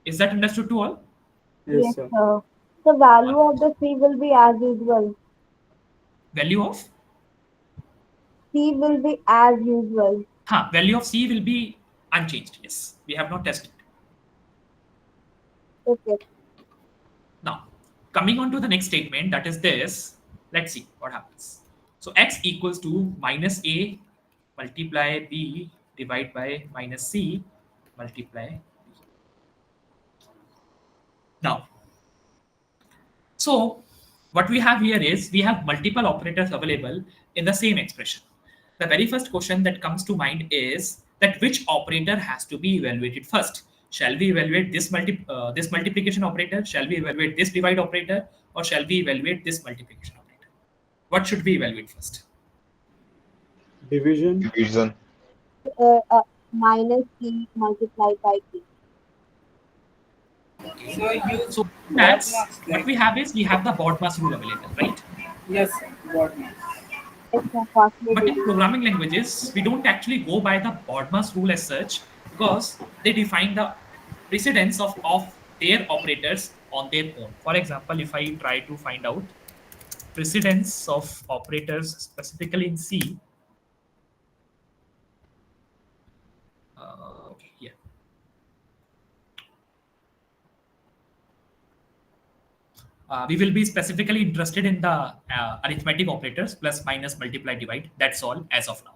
Is that understood to all? Yes, sir. The value of the C will be as usual. Value of? C will be as usual. Value of C will be unchanged. Yes, we have not tested. Okay. Now, coming on to the next statement, that is this. Let's see what happens. So x equals to minus A multiply B divided by minus C multiply B. Now, so what we have here is we have multiple operators available in the same expression. The very first question that comes to mind is that which operator has to be evaluated first? Shall we evaluate this multiplication operator? Shall we evaluate this divide operator? Or shall we evaluate this multiplication operator? What should we evaluate first? Division. Division. Minus C multiplied by B. So that's what we have is we have the BODMAS rule available, right? Yes, BODMAS. But in programming languages, we don't actually go by the BODMAS rule as such because they define the precedence of their operators on their own. For example, if I try to find out precedence of operators specifically in C, okay, here. We will be specifically interested in the arithmetic operators plus, minus, multiply, divide. That's all as of now.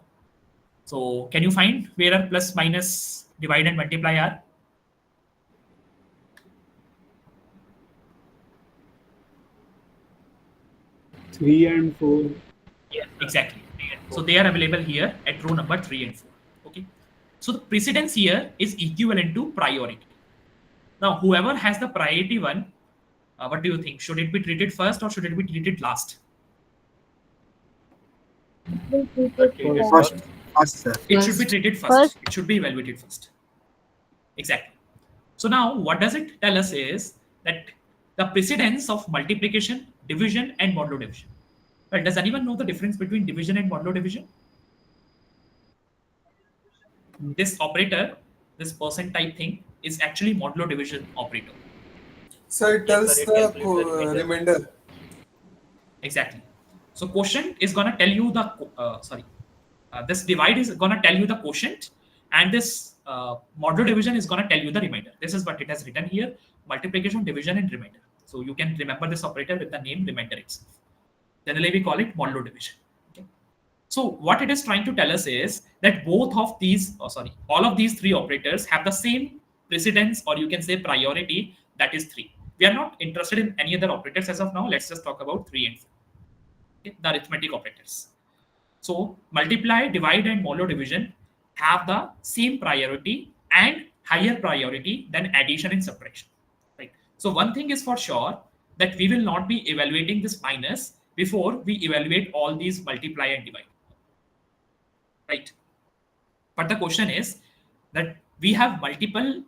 So can you find where are plus, minus, divide and multiply are? Three and 4. Yeah, exactly. So they are available here at row number 3 and 4. Okay. So the precedence here is equivalent to priority. Now, whoever has the priority one, what do you think? Should it be treated first or should it be treated last? First, sir. It should be treated first. It should be evaluated first. Exactly. So now what does it tell us is that the precedence of multiplication, division, and modulo division. Well, does anyone know the difference between division and modulo division? This operator, this percent type thing, is actually modulo division operator. So it tells the remainder. Exactly. So quotient is gonna tell you the this divide is gonna tell you the quotient, and this modulo division is gonna tell you the remainder. This is what it has written here: multiplication, division, and remainder. So you can remember this operator with the name remainder itself. Generally, we call it modulo division. Okay. So what it is trying to tell us is that both of these, all of these three operators have the same precedence, or you can say priority, that is 3. We are not interested in any other operators as of now. Let's just talk about 3 and 4. Okay, the arithmetic operators. So multiply, divide, and modulo division have the same priority and higher priority than addition and subtraction. Right. So one thing is for sure, that we will not be evaluating this minus before we evaluate all these multiply and divide. Right. But the question is that we have multiple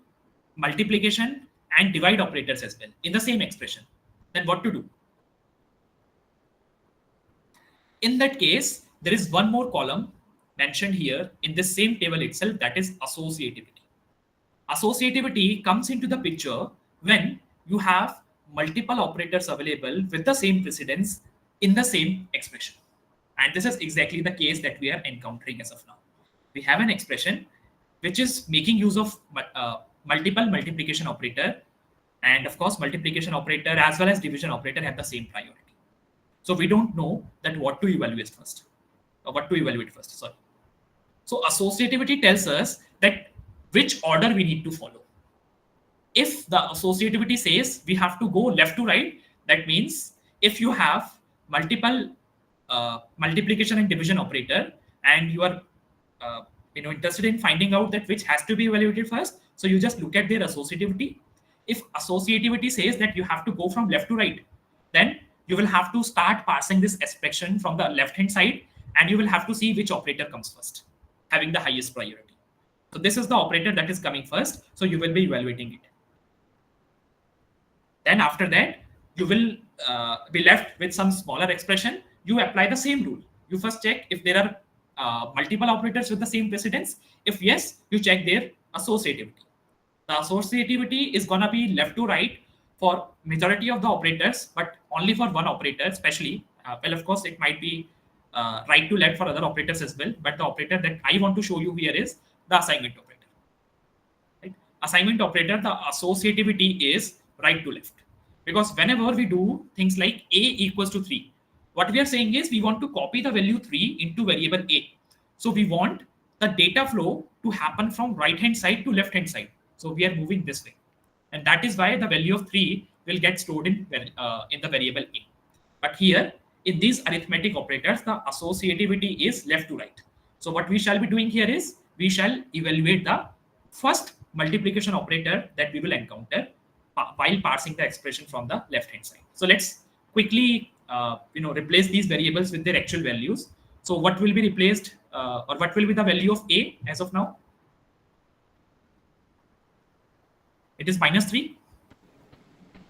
multiplication and divide operators as well in the same expression. Then what to do? In that case, there is one more column mentioned here in this same table itself, that is associativity. Associativity comes into the picture when you have multiple operators available with the same precedence in the same expression. And this is exactly the case that we are encountering as of now. We have an expression which is making use of multiple multiplication operator, and of course multiplication operator as well as division operator have the same priority. So we don't know that what to evaluate first, or what to evaluate first. Sorry. So associativity tells us that which order we need to follow. If the associativity says we have to go left to right, that means if you have multiple multiplication and division operator, and you are interested in finding out that which has to be evaluated first, so you just look at their associativity. If associativity says that you have to go from left to right, then you will have to start parsing this expression from the left hand side, and you will have to see which operator comes first, having the highest priority. So this is the operator that is coming first, so you will be evaluating it. Then after that, you will be left with some smaller expression. You apply the same rule. You first check if there are multiple operators with the same precedence. If yes, you check their associativity. The associativity is gonna be left to right for majority of the operators, but only for one operator, especially. Well, of course, it might be right to left for other operators as well. But the operator that I want to show you here is the assignment operator. Right? Assignment operator, the associativity is right to left, because whenever we do things like a equals to 3, what we are saying is we want to copy the value 3 into variable a. So we want the data flow to happen from right hand side to left hand side. So we are moving this way, and that is why the value of 3 will get stored in the variable a. But here in these arithmetic operators, the associativity is left to right. So what we shall be doing here is we shall evaluate the first multiplication operator that we will encounter while parsing the expression from the left hand side. So let's quickly replace these variables with their actual values. So what will be replaced, or what will be the value of a as of now? It is minus 3.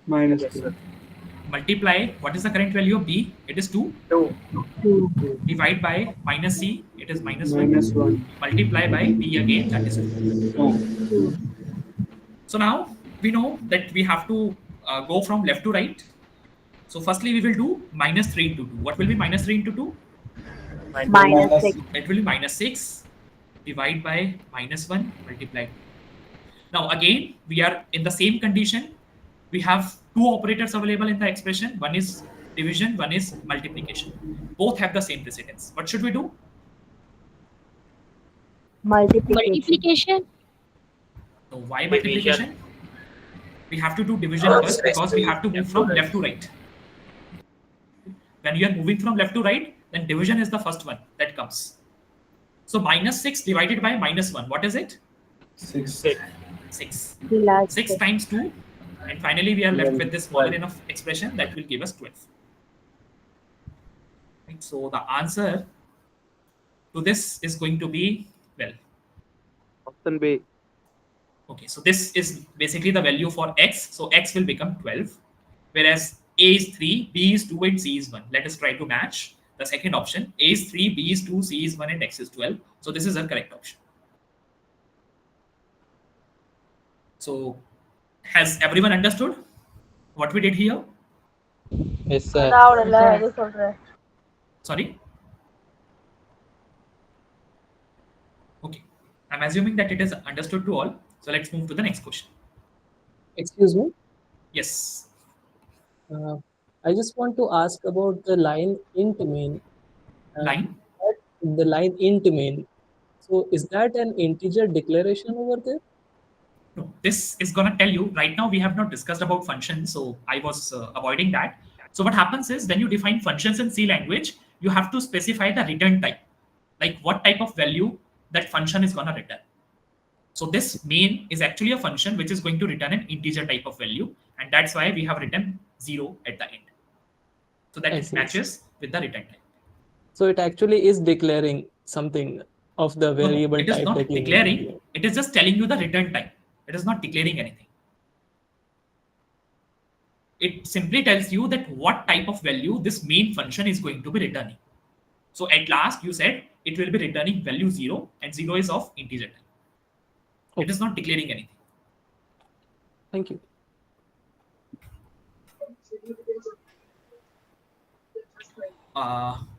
Minus Yes, 2. sir. Multiply, what is the current value of b? It is 2. 2. Divide by minus c, it is minus 1. Minus 1. Multiply by b again, that is 2. Oh. So now we know that we have to go from left to right. So firstly we will do minus 3 into 2. What will be minus 3 into 2? Minus 6. It will be minus 6. Divide by minus 1, multiply 2. Now again, we are in the same condition. We have two operators available in the expression. One is division, one is multiplication. Both have the same precedence. What should we do? Multiplication. So why multiplication? We have to do division first, because we have to move from left to right. When you are moving from left to right, then division is the first one that comes. So minus 6 divided by minus 1, what is it? 6. 6. 6 times 2, and finally we are left with this smaller enough expression that will give us 12. Right? So the answer to this is going to be, well, Option B. Okay, so this is basically the value for x. So x will become 12, whereas a is 3, b is 2, and c is 1. Let us try to match the second option. A is 3, b is 2, c is 1, and x is 12. So this is the correct option. So has everyone understood what we did here? Yes, sir. Sorry? Okay. I'm assuming that it is understood to all. So let's move to the next question. Excuse me. Yes. Uh, I just want to ask about the line int main. Line? The line int main. So is that an integer declaration over there? No, this is going to tell you right now. We have not discussed about functions, so I was avoiding that. So what happens is when you define functions in C language, you have to specify the return type, like what type of value that function is going to return. So this main is actually a function which is going to return an integer type of value, and that's why we have written 0 at the end. So that it matches with the return type. So it actually is declaring something of the variable it is type not that you declaring. need. It is just telling you the return type. It is not declaring anything. It simply tells you that what type of value this main function is going to be returning. So at last you said it will be returning value 0, and 0 is of integer type. It is not declaring anything. Thank you.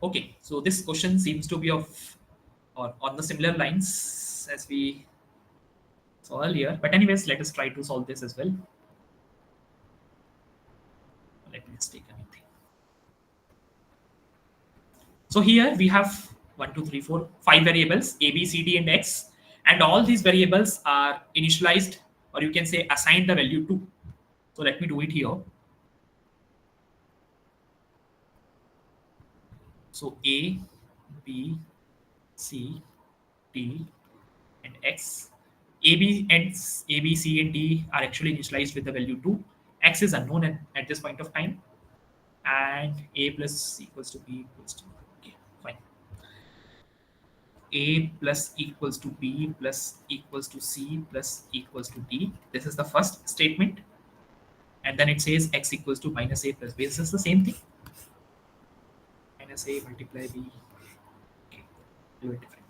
Okay, so this question seems to be of or on the similar lines as we saw earlier. But anyways, let us try to solve this as well. Let me just take anything. So here we have 1, 2, 3, 4, 5 variables a, b, c, d, and x, and all these variables are initialized, or you can say assigned the value to. So let me do it here. So a, b, c, d, and x. A, B, C, and D are actually initialized with the value 2. X is unknown at this point of time. And A plus equals to B equals to, okay, fine. A plus equals to B plus equals to C plus equals to D. This is the first statement. And then it says X equals to minus A plus B. This is the same thing. Minus A multiply B. Okay, do it different.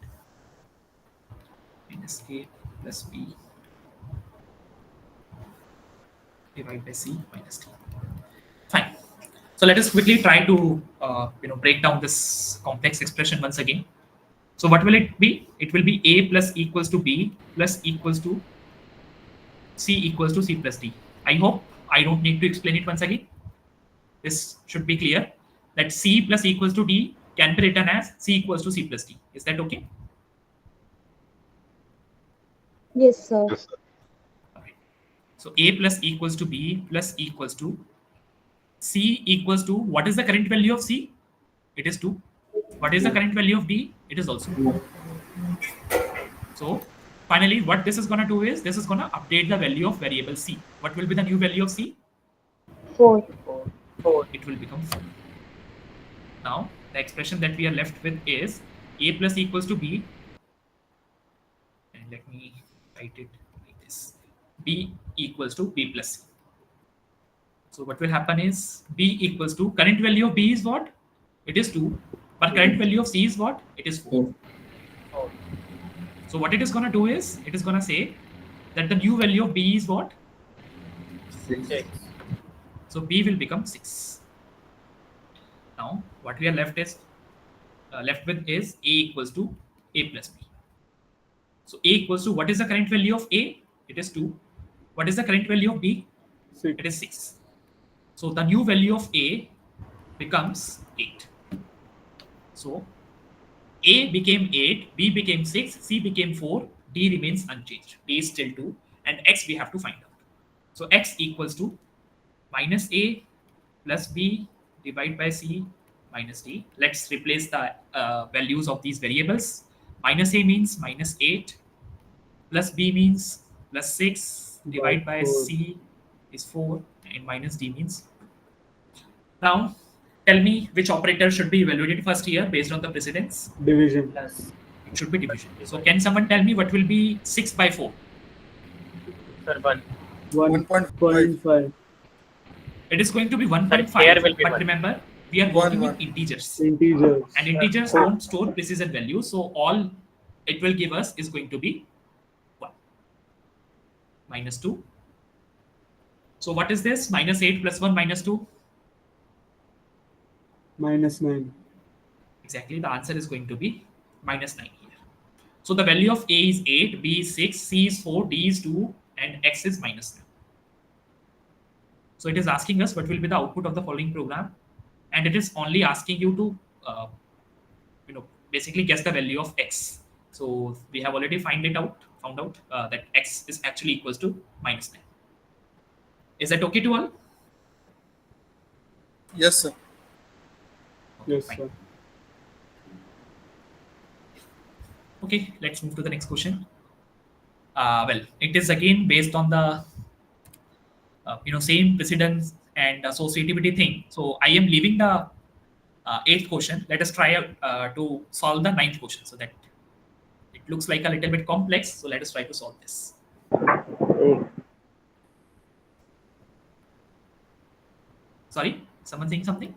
Minus A plus B divided by C minus D. Fine. So let us quickly try to break down this complex expression once again. So what will it be? It will be A plus equals to B plus equals to C equals to C plus D. I hope I don't need to explain it once again. This should be clear that C plus equals to D can be written as C equals to C plus D. Is that okay? Yes, sir. So A plus equals to B plus equals to C equals to, what is the current value of C? It is 2. What is the current value of D? It is also 2. So finally, what this is going to do is, this is going to update the value of variable C. What will be the new value of C? 4. It will become 4. Now, the expression that we are left with is A plus equals to B. And let me write it like this. B equals to B plus C. So what will happen is B equals to, current value of B is what? It is 2. But current value of C is what? It is 4. So what it is going to do is, it is going to say that the new value of B is what? 6. So B will become 6. Now what we are left with is A equals to A plus B. So A equals to, what is the current value of A? It is 2. What is the current value of B? 6. It is 6. So the new value of A becomes 8. So A became 8, B became 6, C became 4, D remains unchanged. D is still 2, and X we have to find out. So X equals to minus A plus B divided by C minus D. Let's replace the values of these variables. Minus A means minus 8, plus B means plus 6, divided by 4. C is 4, and minus D means 2. Now, tell me which operator should be evaluated first here based on the precedence. Division. It should be division. So can someone tell me what will be 6 by 4? 1.5. It is going to be 1.5, but remember, we are working with integers. Integers. And integers don't store precision values, so all it will give us is going to be 1. Minus 2. So what is this? Minus 8 plus 1 minus 2? Minus 9. Exactly, the answer is going to be minus 9 here. So the value of A is 8, B is 6, C is 4, D is 2, and X is minus 9. So it is asking us what will be the output of the following program, and it is only asking you to basically guess the value of X. So we have already found out that X is actually equals to minus 9. Is that okay to all? Yes, sir. Yes, fine. sir. Okay, let's move to the next question. Well, it is again based on the same precedence and associativity thing. So I am leaving the 8th question. Let us try to solve the 9th question, so that it looks like a little bit complex. So let us try to solve this. Sorry, someone saying something?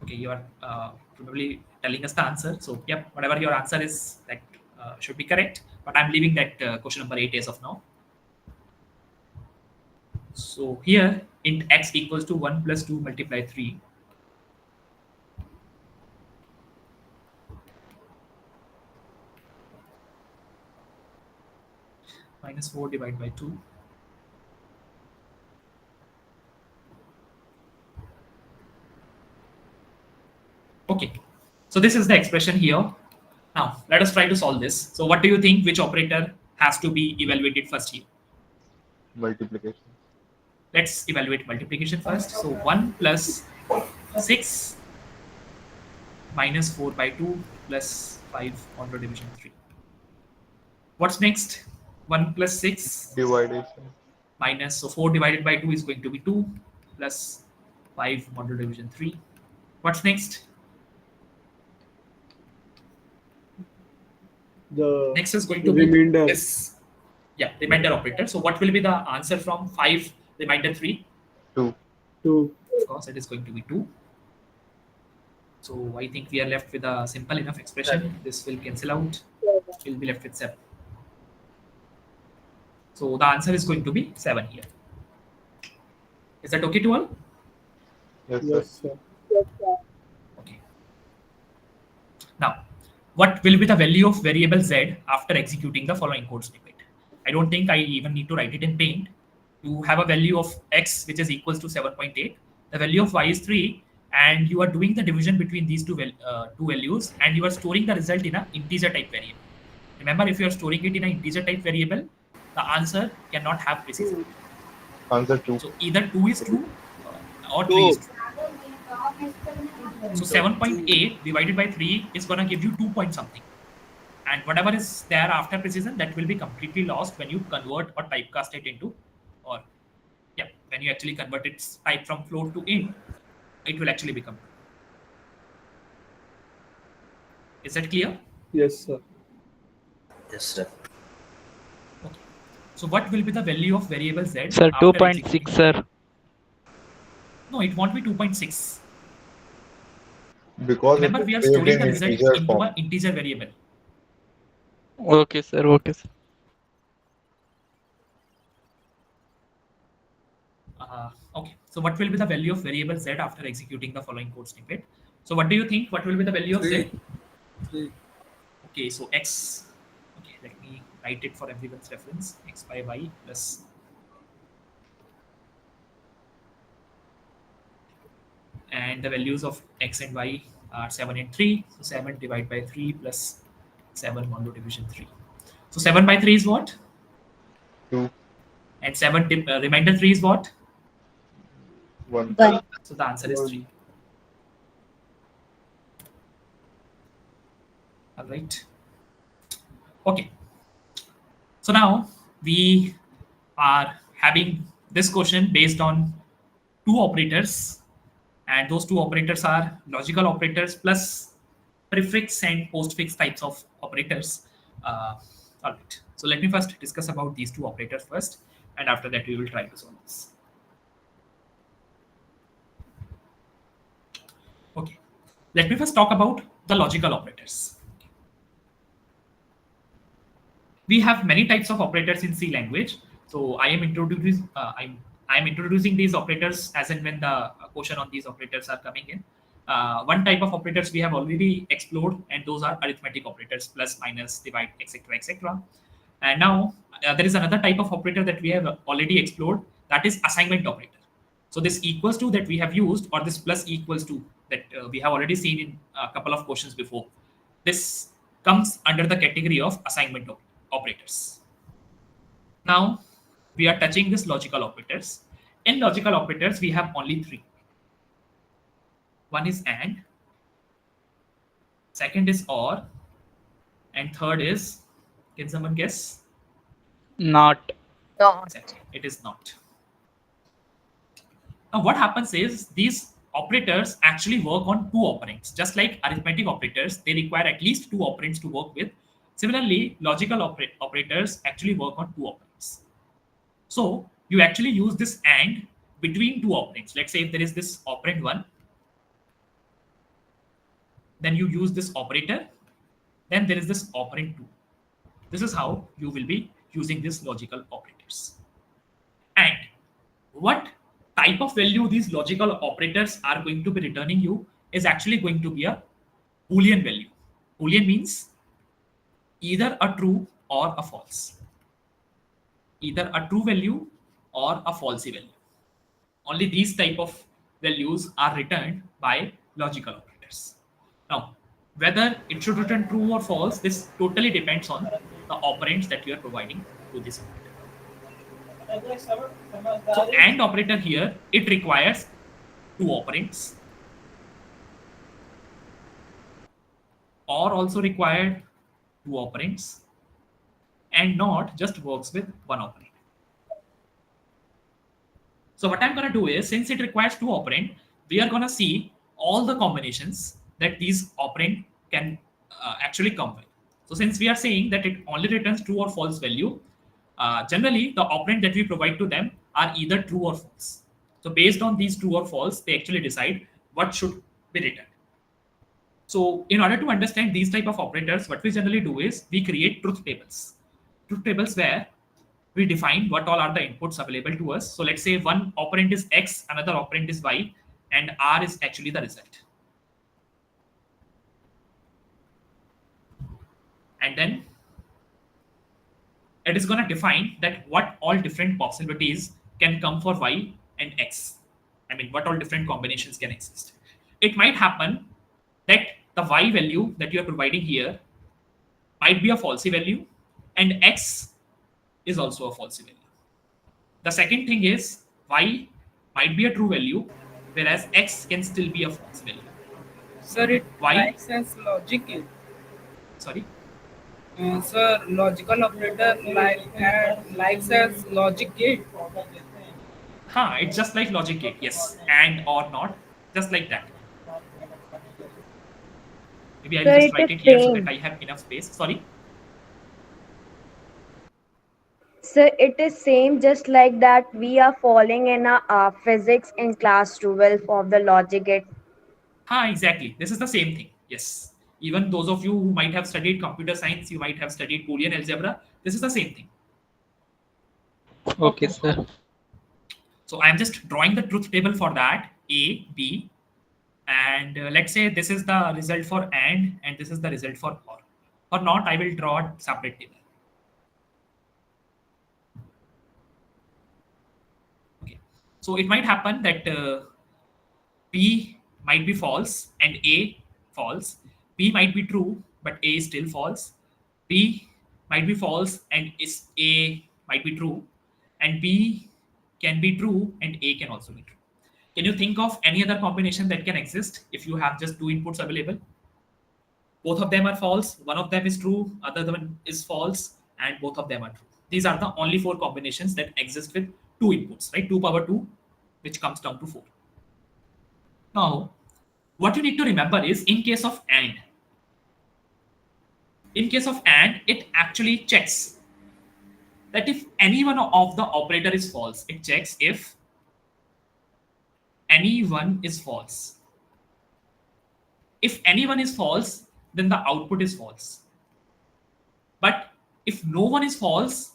Okay, you are probably telling us the answer. So yep, whatever your answer is, that should be correct. But I'm leaving that question number 8 as of now. So here int x equals to 1 plus 2 multiply 3. Minus 4 divided by 2. Okay, so this is the expression here. Now let us try to solve this. So what do you think, which operator has to be evaluated first here? Multiplication. Let's evaluate multiplication first. So 1 plus 6 minus 4 by 2 plus 5 on to division 3. What's next? 1 plus 6 Dividation. minus, so 4 divided by 2 is going to be 2 plus 5 on to division 3. What's next? The Next is going to remainder. be this. Yeah, remainder operator. So what will be the answer from 5 remainder 3? 2. 2. Of course, it is going to be 2. So I think we are left with a simple enough expression. This will cancel out. We'll be left with 7. So the answer is going to be 7 here. Is that okay to all? Yes, Yes, sir. sir. Okay. Now, what will be the value of variable z after executing the following code snippet? I don't think I even need to write it in paint. You have a value of x which is equals to 7.8. The value of y is 3, and you are doing the division between these two values, and you are storing the result in an integer type variable. Remember, if you are storing it in an integer type variable, the answer cannot have precision. Answer 2. So either 2 is true or 3 is true. So 7.8 divided by 3 is going to give you 2 point something. And whatever is there after precision, that will be completely lost when you convert or typecast it into, or yeah, when you actually convert its type from float to int, it will actually become 2. Is that clear? Yes, sir. Yes, sir. Okay. So what will be the value of variable z? Sir, after 2.6, executing? sir. No, it won't be 2.6. Because Remember, it we are is saved storing in the result integer into form. an integer variable. Okay, sir. Okay, sir. Okay, so what will be the value of variable z after executing the following code snippet? So what do you think? What will be the value of z? 3. Okay, so x. Okay, let me write it for everyone's reference. X by y plus and the values of x and y are 7 and 3. So 7 divided by 3 plus 7 modulo division 3. So 7 by 3 is what? 2. And 7 remainder 3 is what? 1. So the answer is 3. All right. Okay. So now we are having this question based on 2 operators, and those 2 operators are logical operators plus prefix and postfix types of operators. All right. So let me first discuss about these two operators first, and after that we will try to solve this. Okay. Let me first talk about the logical operators. We have many types of operators in C language. So I'm introducing these operators as and when the question on these operators are coming in. One type of operators we have already explored, and those are arithmetic operators: plus, minus, divide, etc., etc. And now there is another type of operator that we have already explored, that is assignment operator. So this equals to that we have used, or this plus equals to that we have already seen in a couple of questions before. This comes under the category of assignment operators. Now we are touching this logical operators. In logical operators, we have only three. One is AND, second is OR, and third is, can someone guess? Not. Exactly, it is not. Now, what happens is these operators actually work on two operands. Just like arithmetic operators, they require at least two operands to work with. Similarly, logical operators actually work on two operands. So you actually use this AND between two operands. Let's say if there is this operand 1, then you use this operator, then there is this operand 2. This is how you will be using these logical operators. And what type of value these logical operators are going to be returning you is actually going to be a Boolean value. Boolean means either a true or a false. Either a true value or a false value. Only these type of values are returned by logical operators. Now, whether it should return true or false, this totally depends on the operands that you are providing to this operator. So AND operator here, it requires two operands. OR also required two operands, and NOT just works with one operand. So what I'm going to do is, since it requires two operand, we are going to see all the combinations that these operand can actually come with. So since we are saying that it only returns true or false value, generally the operand that we provide to them are either true or false. So based on these true or false, they actually decide what should be returned. So in order to understand these type of operators, what we generally do is we create truth tables. Truth tables where we define what all are the inputs available to us. So let's say one operand is X, another operand is Y, and R is actually the result. And then it is going to define that what all different possibilities can come for Y and X. I mean, what all different combinations can exist. It might happen that the Y value that you are providing here might be a falsy value, and X is also a falsy value. The second thing is Y might be a true value, whereas X can still be a false value. Sir, it Why? likes as logic gate. Sorry? Sir, logical operator likes as logic gate. It's just like logic gate, yes, and or not, just like that. Maybe I'll Sir, just it write is it here so same. that I have enough space. Sorry. So it is same, just like that we are following in a physics in class 12 of the logic gate. Exactly. This is the same thing. Yes. Even those of you who might have studied computer science, you might have studied Boolean algebra. This is the same thing. Okay, sir. So I'm just drawing the truth table for that, A, B, and let's say this is the result for and this is the result for OR. For not, I will draw a separate table. Okay. So it might happen that B might be false and A false. B might be true, but A is still false. B might be false and is A might be true, and B can be true and A can also be true. Can you think of any other combination that can exist if you have just two inputs available? Both of them are false, one of them is true, other one is false, and both of them are true. These are the only four combinations that exist with two inputs, right? 2 power 2, which comes down to 4. Now, what you need to remember is in case of AND, In case of AND, it actually checks that if any one of the operator is false, it checks if any one is false. If anyone is false, then the output is false. But if no one is false,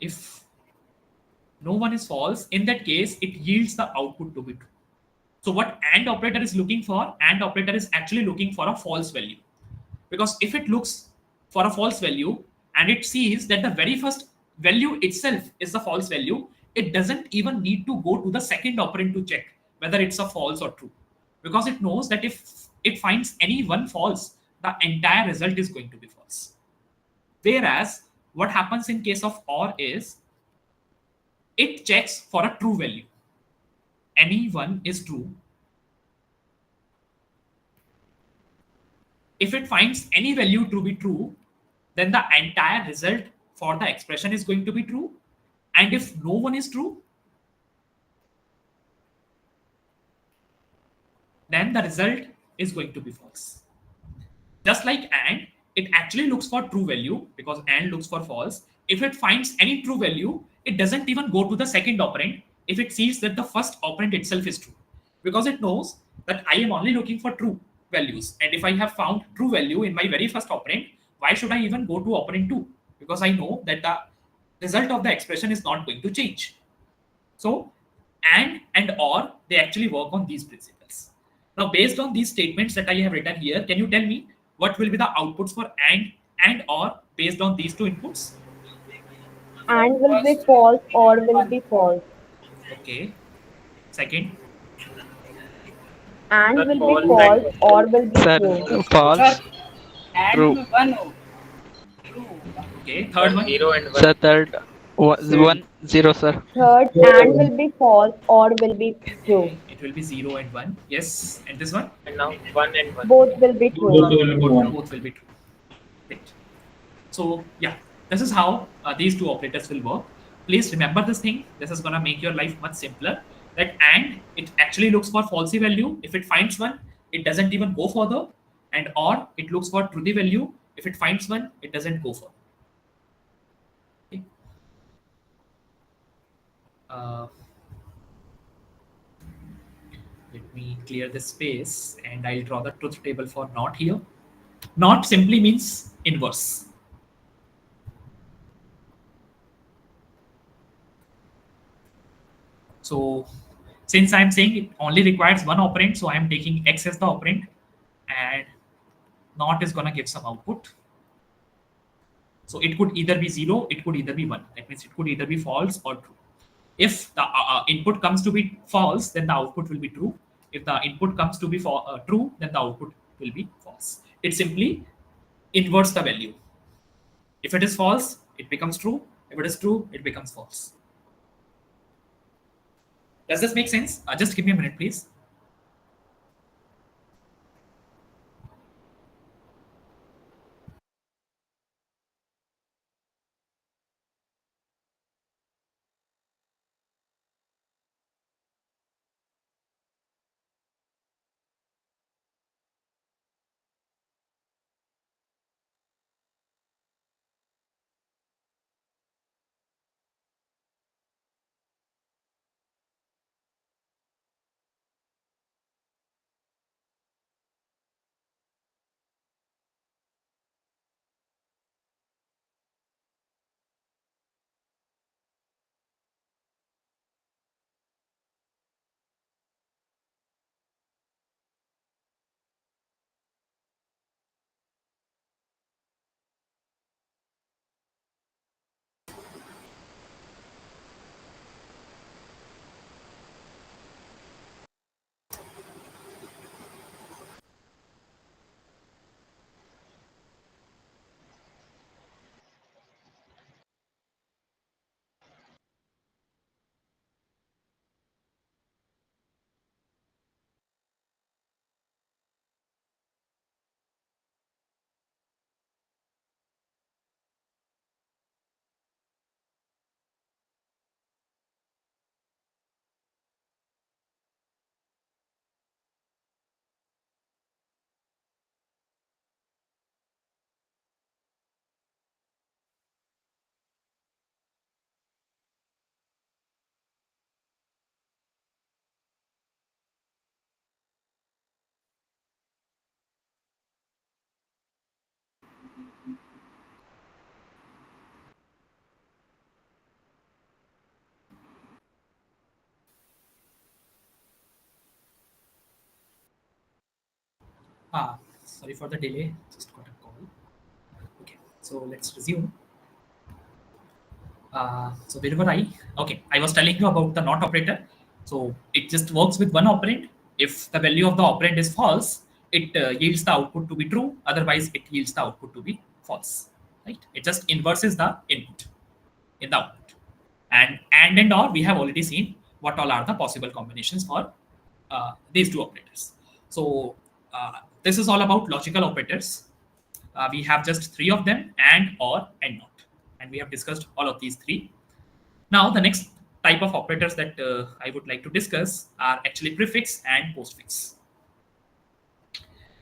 if no one is false, in that case, it yields the output to be true. So what AND operator is looking for, AND operator is actually looking for a false value. Because if it looks for a false value and it sees that the very first value itself is the false value, it doesn't even need to go to the second operand to check whether it's a false or true. Because it knows that if it finds any one false, the entire result is going to be false. Whereas what happens in case of OR is it checks for a true value. Any one is true. If it finds any value to be true, then the entire result for the expression is going to be true. And if no one is true, then the result is going to be false. Just like AND, it actually looks for true value because AND looks for false. If it finds any true value, it doesn't even go to the second operand if it sees that the first operand itself is true. Because it knows that I am only looking for true values. And if I have found true value in my very first operand, why should I even go to operand 2? Because I know that the result of the expression is not going to change. So and or, they actually work on these principles. Now, based on these statements that I have written here, can you tell me what will be the outputs for and or based on these two inputs? And will be false or will be false. Okay. Second. And will be false or will be Sir, true. false. And True. one true. Okay. Third one. Sir, third. One zero, sir. Third, and will be false or will be true. It will be 0 and 1. Yes. And this one? Both will be true. Both will be true. Great. So yeah, this is how these two operators will work. Please remember this thing. This is going to make your life much simpler. That and, it actually looks for falsy value. If it finds one, it doesn't even go further. And or, it looks for truthy value. If it finds one, it doesn't go further. Okay. Let me clear this space and I'll draw the truth table for not here. Not simply means inverse. So since I'm saying it only requires one operand, so I'm taking X as the operand and not is gonna give some output. So it could either be 0, it could either be 1. That means it could either be false or true. If the input comes to be false, then the output will be true. If the input comes to be true, then the output will be false. It simply inverts the value. If it is false, it becomes true. If it is true, it becomes false. Does this make sense? Just give me a minute, please. Sorry for the delay. Just got a call. Okay, so let's resume. So where were I? Okay, I was telling you about the not operator. So it just works with one operand. If the value of the operand is false, it yields the output to be true. Otherwise, it yields the output to be false. Right? It just inverses the input in the output. And or we have already seen what all are the possible combinations for these two operators. So this is all about logical operators. We have just three of them, and, or, and not. And we have discussed all of these three. Now, the next type of operators that I would like to discuss are actually prefix and postfix.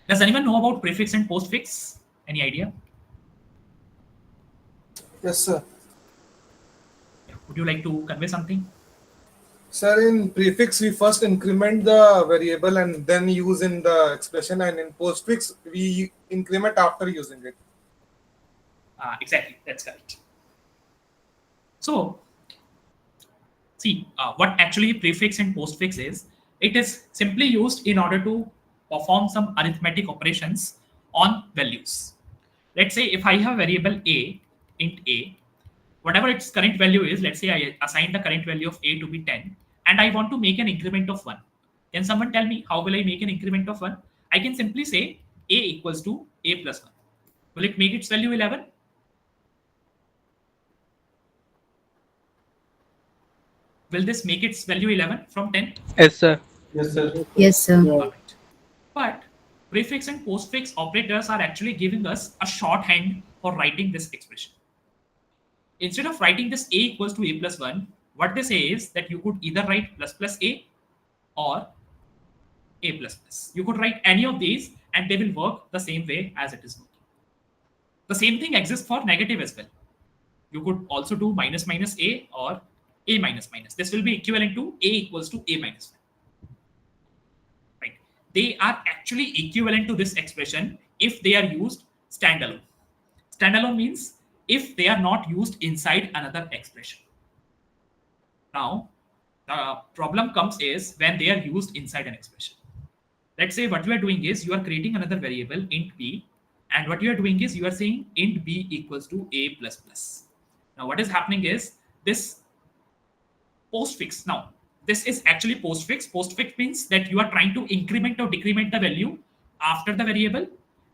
Does anyone know about prefix and postfix? Any idea? Yes, sir. Would you like to convey something? Sir, in prefix, we first increment the variable and then use in the expression, and in postfix, we increment after using it. Exactly, that's correct. So, see, what actually prefix and postfix is, it is simply used in order to perform some arithmetic operations on values. Let's say if I have variable a, int a, whatever its current value is, let's say I assign the current value of a to be 10, and I want to make an increment of 1. Can someone tell me how will I make an increment of 1? I can simply say a equals to a plus 1. Will it make its value 11? Will this make its value 11 from 10? Yes, sir. Yes, sir. Yes, sir. Yeah. All right. But prefix and postfix operators are actually giving us a shorthand for writing this expression. Instead of writing this a equals to a plus 1, what they say is that you could either write plus plus a or a plus plus. You could write any of these and they will work the same way as it is working. The same thing exists for negative as well. You could also do minus minus a or a minus minus. This will be equivalent to a equals to a minus 1. Right? They are actually equivalent to this expression if they are used standalone. Standalone means if they are not used inside another expression. Now, the problem comes is when they are used inside an expression. Let's say what you are doing is you are creating another variable int b, and what you are doing is you are saying int b equals to a plus plus. Now, what is happening is this postfix. Now, this is actually postfix. Postfix means that you are trying to increment or decrement the value after the variable,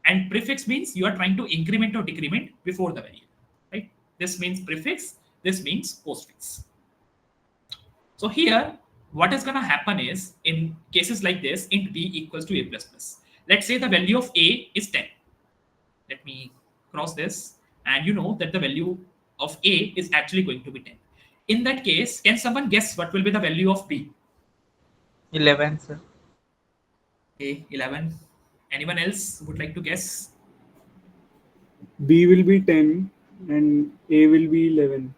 and prefix means you are trying to increment or decrement before the variable. Right? This means prefix. This means postfix. So here, what is going to happen is in cases like this, int b equals to a plus plus. Let's say the value of a is 10. Let me cross this, and you know that the value of a is actually going to be 10. In that case, can someone guess what will be the value of b? 11, sir. A, 11. Anyone else would like to guess? B will be 10 and A will be 11.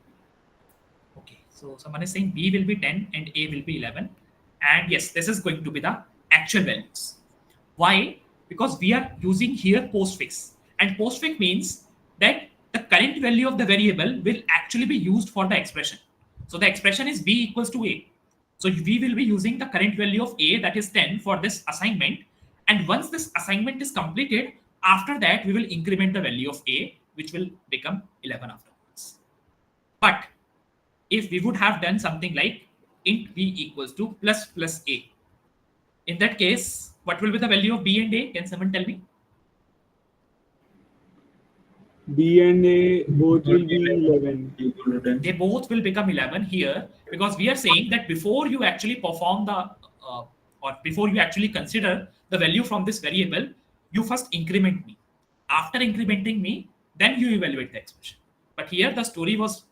Okay, so someone is saying b will be 10 and a will be 11. And yes, this is going to be the actual values. Why? Because we are using here postfix. And postfix means that the current value of the variable will actually be used for the expression. So the expression is b equals to a. So we will be using the current value of a, that is 10, for this assignment. And once this assignment is completed, after that, we will increment the value of a, which will become 11 afterwards. But if we would have done something like int b equals to plus plus a, in that case, what will be the value of b and a? Can someone tell me? B and A both will be 11. They both will become 11 here, because we are saying that before you actually perform the or before you actually consider the value from this variable, you first increment me. After incrementing me, then you evaluate the expression. But here the story was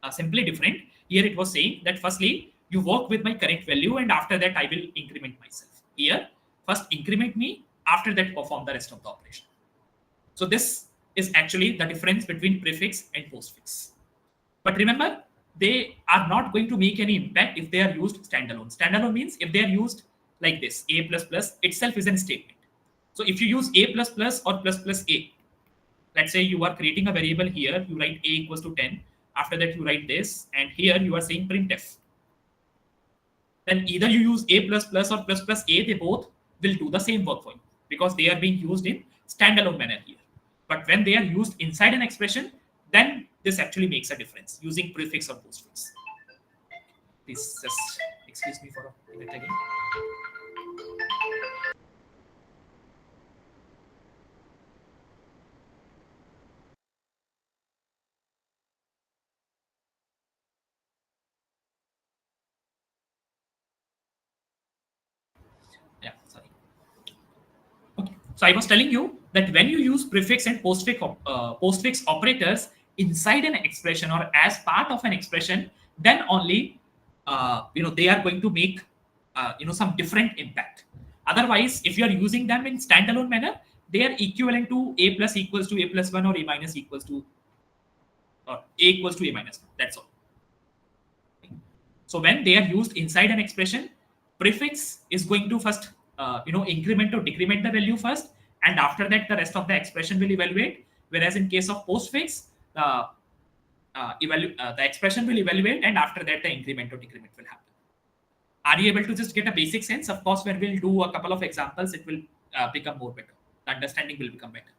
simply different. Here it was saying that firstly you work with my current value, and after that I will increment myself. Here first increment me, after that perform the rest of the operation. So this is actually the difference between prefix and postfix. But remember, they are not going to make any impact if they are used standalone. Standalone means if they are used like this, a plus plus itself is a statement. So if you use a plus plus or plus plus a, let's say you are creating a variable here, you write a equals to 10. After that, you write this, and here you are saying printf. Then either you use a plus plus or plus plus a, they both will do the same work for you. because they are being used in standalone manner here. But when they are used inside an expression, then this actually makes a difference using prefix or postfix. Please just excuse me for a minute again. Yeah, sorry. Okay. So I was telling you that when you use prefix and postfix operators inside an expression or as part of an expression, then only they are going to make some different impact. Otherwise, if you are using them in standalone manner, they are equivalent to a plus equals to a plus 1 or a minus equals to or a equals to a minus 1. That's all. So when they are used inside an expression, prefix is going to first increment or decrement the value first, and after that the rest of the expression will evaluate. Whereas in case of postfix, the expression will evaluate, and after that the increment or decrement will happen. Are you able to just get a basic sense? Of course, when we'll do a couple of examples, it will become more better. The understanding will become better.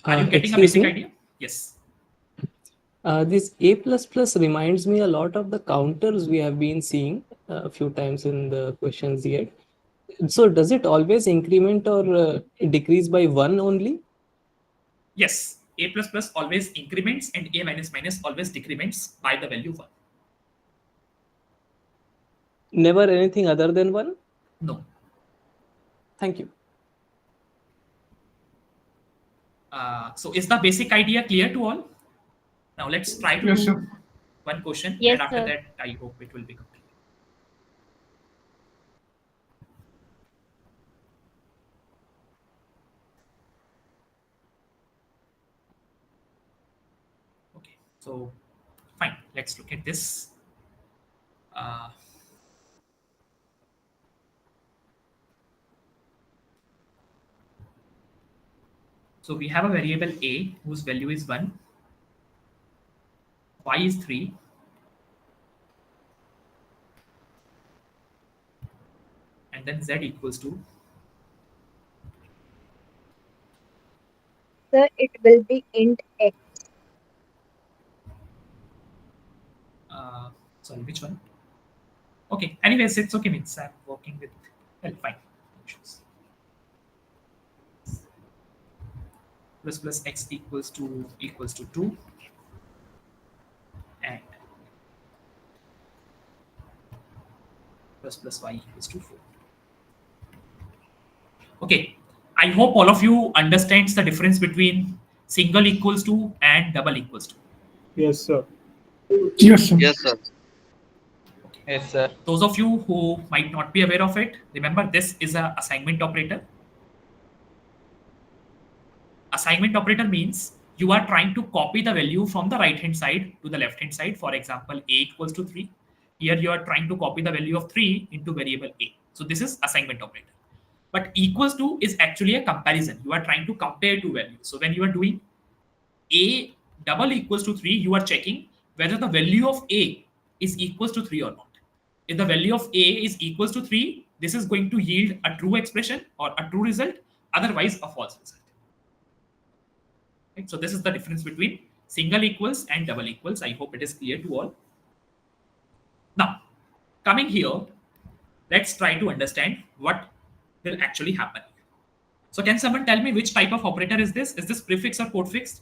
Are you getting a basic idea? Yes. This A++ reminds me a lot of the counters we have been seeing a few times in the questions yet. So does it always increment or decrease by 1 only? Yes, A++ always increments and A minus minus always decrements by the value 1. Never anything other than 1? No. Thank you. So is the basic idea clear to all? Now let's try to do one question, Yes, and after sir. that I hope it will become clear. Okay, so fine, let's look at this. So we have a variable a whose value is 1, y is 3, and then z equals to, Sir, it will be int x. sorry, which one? Okay, anyways, it's okay, means I'm working with, well, fine. Plus x equals to 2, and plus y equals to 4. Okay, I hope all of you understands the difference between single equals to and double equals to. Yes, sir. Yes, sir. Yes, sir. Yes, sir. Those of you who might not be aware of it, remember this is an assignment operator. Assignment operator means you are trying to copy the value from the right hand side to the left hand side. For example, a equals to 3. Here you are trying to copy the value of 3 into variable a. So this is assignment operator. But equals to is actually a comparison. You are trying to compare two values. So when you are doing a double equals to 3, you are checking whether the value of a is equals to 3 or not. If the value of a is equals to 3, this is going to yield a true expression or a true result, otherwise a false result. Right? So this is the difference between single equals and double equals. I hope it is clear to all. Now, coming here, let's try to understand what will actually happen. So can someone tell me which type of operator is this? Is this prefix or postfix?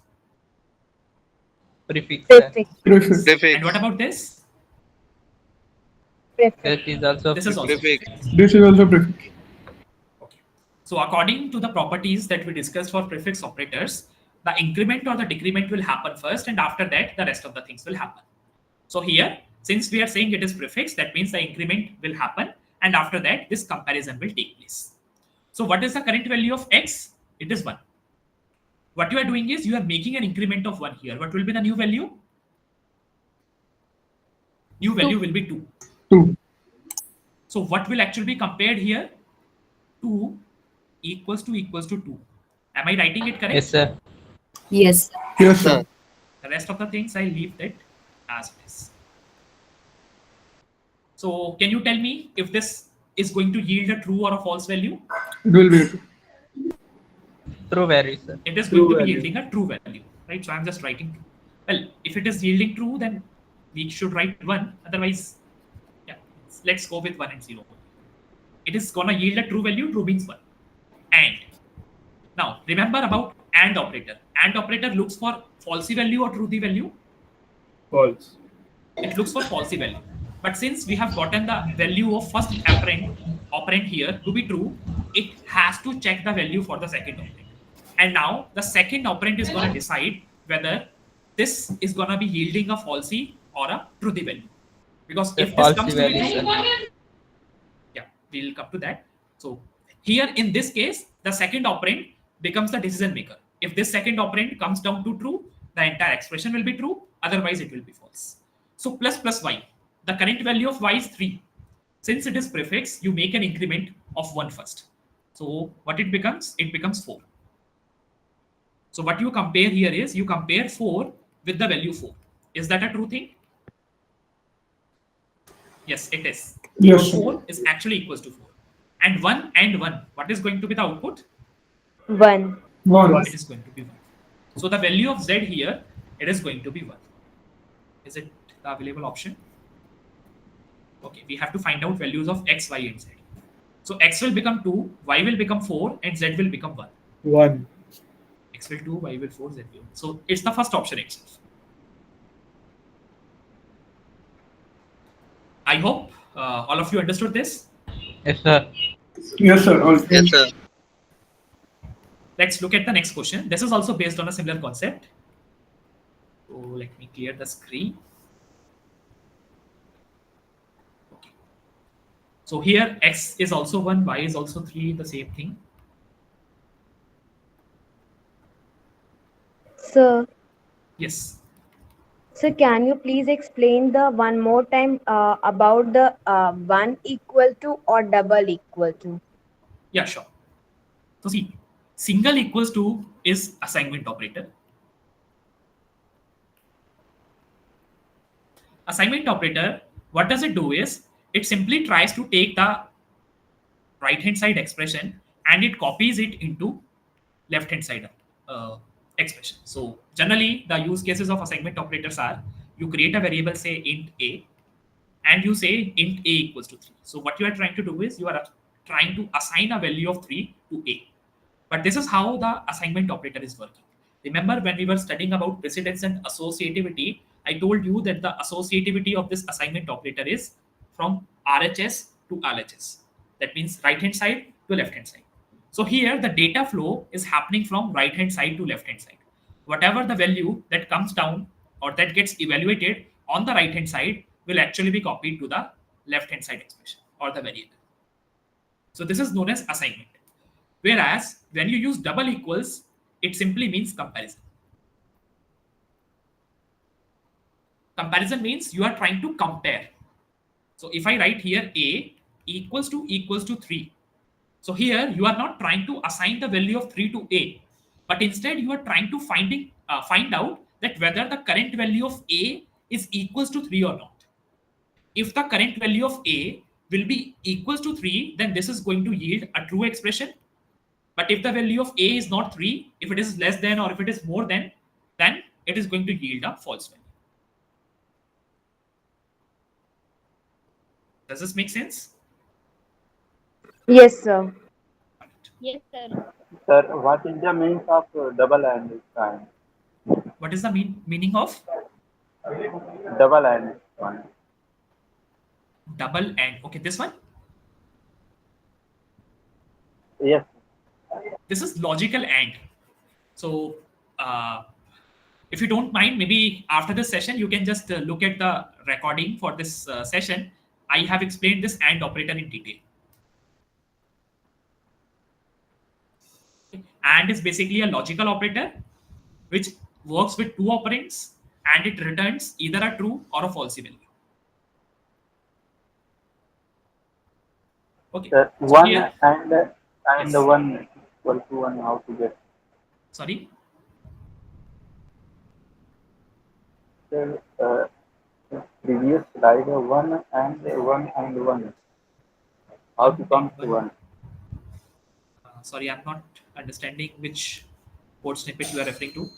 Prefix, sir. Prefix. Prefix. And what about this? That is also This is also Prefix. This is also prefix. Okay. So according to the properties that we discussed for prefix operators, the increment or the decrement will happen first, and after that, the rest of the things will happen. So here, since we are saying it is prefix, that means the increment will happen, and after that, this comparison will take place. So what is the current value of x? It is 1. What you are doing is you are making an increment of 1 here. What will be the new value? New value will be 2. 2. So what will actually be compared here? 2 equals to 2. Am I writing it correct? Yes, sir. Yes. Yes, sir. The rest of the things I leave that as it is. So can you tell me if this is going to yield a true or a false value? It will be true. True value, sir. It is going to be yielding a true value, right? So I'm just writing, well, if it is yielding true, then we should write 1. Otherwise, yeah, let's go with 1 and 0. It is going to yield a true value. True means 1. And now remember about AND operator. AND operator looks for falsy value or truthy value? False. It looks for falsy value. But since we have gotten the value of first operand here to be true, it has to check the value for the second operand. And now the second operand is going to decide whether this is going to be yielding a falsy or a truthy value. Because The if this falsy comes to be value, true, sir. yeah, we'll come to that. So here in this case, the second operand becomes the decision maker. If this second operand comes down to true, the entire expression will be true. Otherwise, it will be false. So plus plus y. The current value of y is 3. Since it is prefix, you make an increment of 1 first. So what it becomes? It becomes 4. So what you compare here is you compare 4 with the value 4. Is that a true thing? Yes, it is. Yes, sir. 4 is actually equals to 4. And 1, what is going to be the output? 1. 1. It is going to be 1. So the value of z here, it is going to be 1. Is it the available option? Okay, we have to find out values of x, y, and z. So x will become 2, y will become 4, and z will become 1. 1. X will 2, y will 4, z will 1. So it's the first option itself. I hope all of you understood this. Yes, sir. Yes, sir. Also. Yes, sir. Let's look at the next question. This is also based on a similar concept. So let me clear the screen. Okay. So here x is also 1, y is also 3, the same thing. Sir, Yes. so can you please explain the one more time about the 1 equal to or double equal to? Yeah, sure. So see, single equals to is assignment operator. Assignment operator, what does it do is, it simply tries to take the right hand side expression and it copies it into left hand side expression. So generally the use cases of assignment operators are, you create a variable, say int a, and you say int a equals to 3. So what you are trying to do is you are trying to assign a value of 3 to a. But this is how the assignment operator is working. Remember when we were studying about precedence and associativity, I told you that the associativity of this assignment operator is from RHS to LHS. That means right hand side to left hand side. So here the data flow is happening from right hand side to left hand side. Whatever the value that comes down or that gets evaluated on the right hand side will actually be copied to the left hand side expression or the variable. So this is known as assignment. Whereas when you use double equals, it simply means comparison. Comparison means you are trying to compare. So if I write here a equals to 3. So here you are not trying to assign the value of 3 to a, but instead you are trying to find out that whether the current value of a is equals to 3 or not. If the current value of a will be equals to 3, then this is going to yield a true expression. But if the value of a is not 3, if it is less than or if it is more than, then it is going to yield a false value. Does this make sense? Yes, sir. Yes, sir. Sir, what is the meaning of double and sign? What is the meaning of Double and sign. double and? Okay, this one? Yes. This is logical and. So if you don't mind, maybe after this session, you can just look at the recording for this session. I have explained this AND operator in detail. AND is basically a logical operator which works with two operands and it returns either a true or a false value. Okay. Sir, So one here, and yes. the one equal to one, how to get? Sorry. Sir, previous slide one and one and one. How to come to 1? Sorry, I'm not understanding which code snippet you are referring to.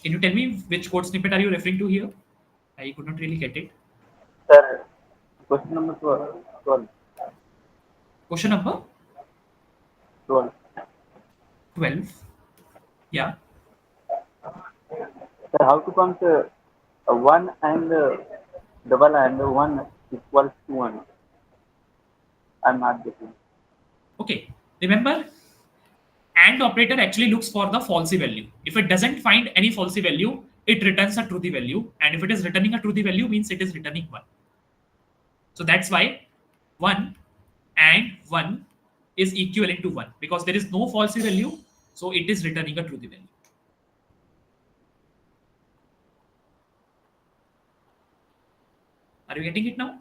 Can you tell me which code snippet are you referring to here? I could not really get it. Sir, question number 12. Question number 12. 12. Yeah. Sir, how to come to 1 and double and 1 equals to 1? I'm not getting. Okay. Remember, AND operator actually looks for the falsy value. If it doesn't find any falsy value, it returns a truthy value. And if it is returning a truthy value, means it is returning 1. So that's why 1 and 1 is equivalent to 1 because there is no falsy value. So it is returning a truthy value. Are you getting it now?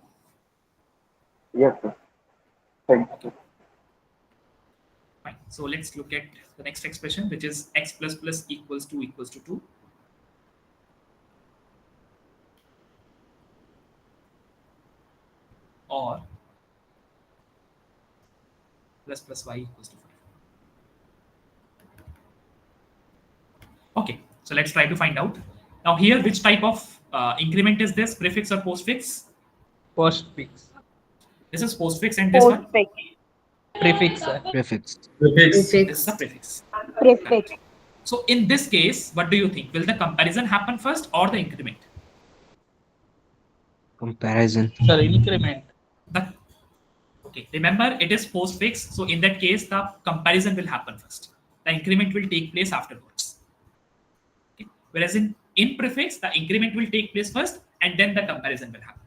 Yes, sir. Thank you. Fine. So let's look at the next expression, which is x plus plus equals to 2. Or plus plus y equals to 5. Okay, so let's try to find out. Now here, which type of increment is this? Prefix or postfix? Postfix. This is postfix and this one? Prefix, sir. Prefix. This is a prefix. Prefix. So in this case, what do you think? Will the comparison happen first or the increment? Comparison. Sir, increment. Okay, remember it is postfix. So in that case, the comparison will happen first. The increment will take place afterwards. Okay. Whereas in prefix, the increment will take place first and then the comparison will happen.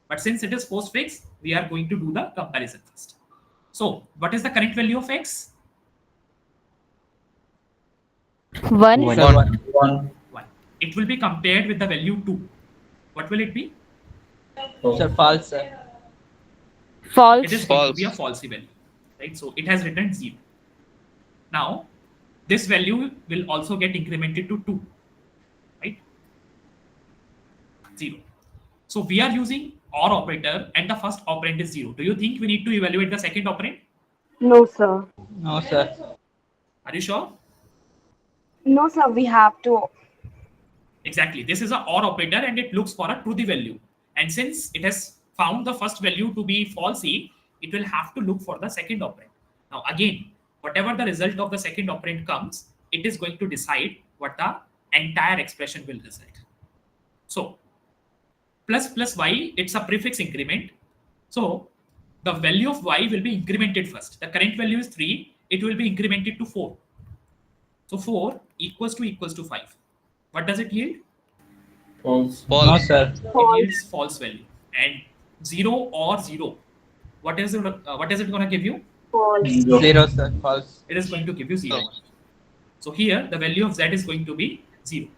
But since it is postfix, we are going to do the comparison first. So what is the current value of x? 1. 1. It will be compared with the value 2. What will it be? Sir, false, sir. False. It is going to be a falsy value, right? So it has written 0. Now, this value will also get incremented to 2, right? 0. So we are using OR operator and the first operand is 0. Do you think we need to evaluate the second operand? No, sir. No, sir. Are you sure? No, sir. We have to. Exactly. This is a OR operator and it looks for a truthy value. And since it has found the first value to be falsy, it will have to look for the second operand. Now again, whatever the result of the second operand comes, it is going to decide what the entire expression will result. So plus plus y, it's a prefix increment. So the value of y will be incremented first. The current value is 3. It will be incremented to 4. So 4 equals to 5. What does it yield? False. No, sir. It yields false value. And 0 or 0. What is it going to give you? False. 0, sir. False. It is going to give you 0. So here the value of z is going to be 0.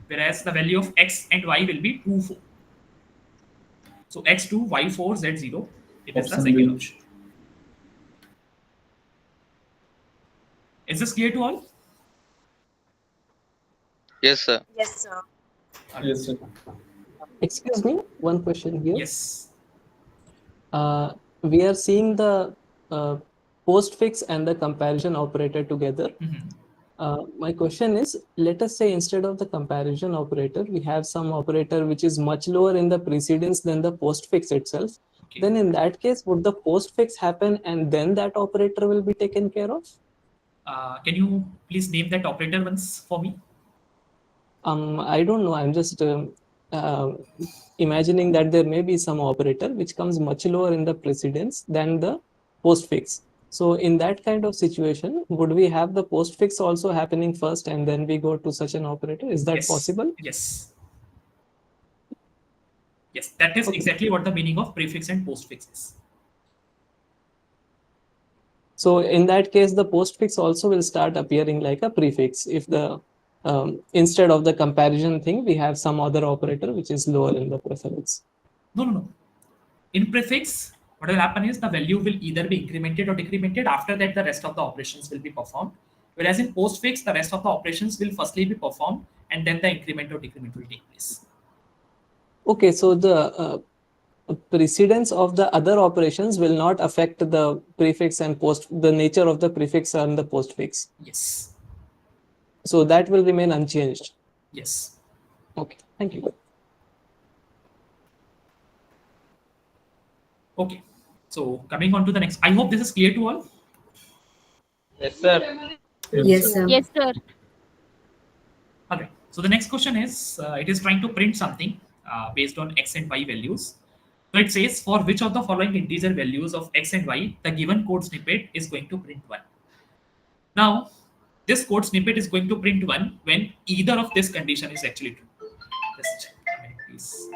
Whereas the value of x and y will be 2, 4. So x2, y4, z0. It is the second option. Is this clear to all? Yes, sir. Yes, sir. Yes, sir. Excuse me, one question here. Yes. We are seeing the postfix and the comparison operator together. My question is, let us say instead of the comparison operator, we have some operator which is much lower in the precedence than the postfix itself. Okay. Then in that case, would the postfix happen and then that operator will be taken care of? Can you please name that operator once for me? I don't know. I'm just imagining that there may be some operator which comes much lower in the precedence than the postfix. So in that kind of situation, would we have the postfix also happening first and then we go to such an operator? Is that possible? Yes. Yes, that is exactly what the meaning of prefix and postfix is. So in that case, the postfix also will start appearing like a prefix if the instead of the comparison thing, we have some other operator which is lower in the preference. No. In prefix, what will happen is the value will either be incremented or decremented. After that, the rest of the operations will be performed. Whereas in postfix, the rest of the operations will firstly be performed and then the increment or decrement will take place. Okay, so the precedence of the other operations will not affect the prefix and the nature of the prefix and the postfix. Yes. So that will remain unchanged. Yes. Okay, thank you. Okay. So coming on to the next, I hope this is clear to all. Yes, sir. Yes, sir. Yes, sir. Okay. So the next question is, it is trying to print something based on x and y values. So it says, for which of the following integer values of x and y, the given code snippet is going to print 1. Now, this code snippet is going to print 1 when either of this condition is actually true. Just a minute, please.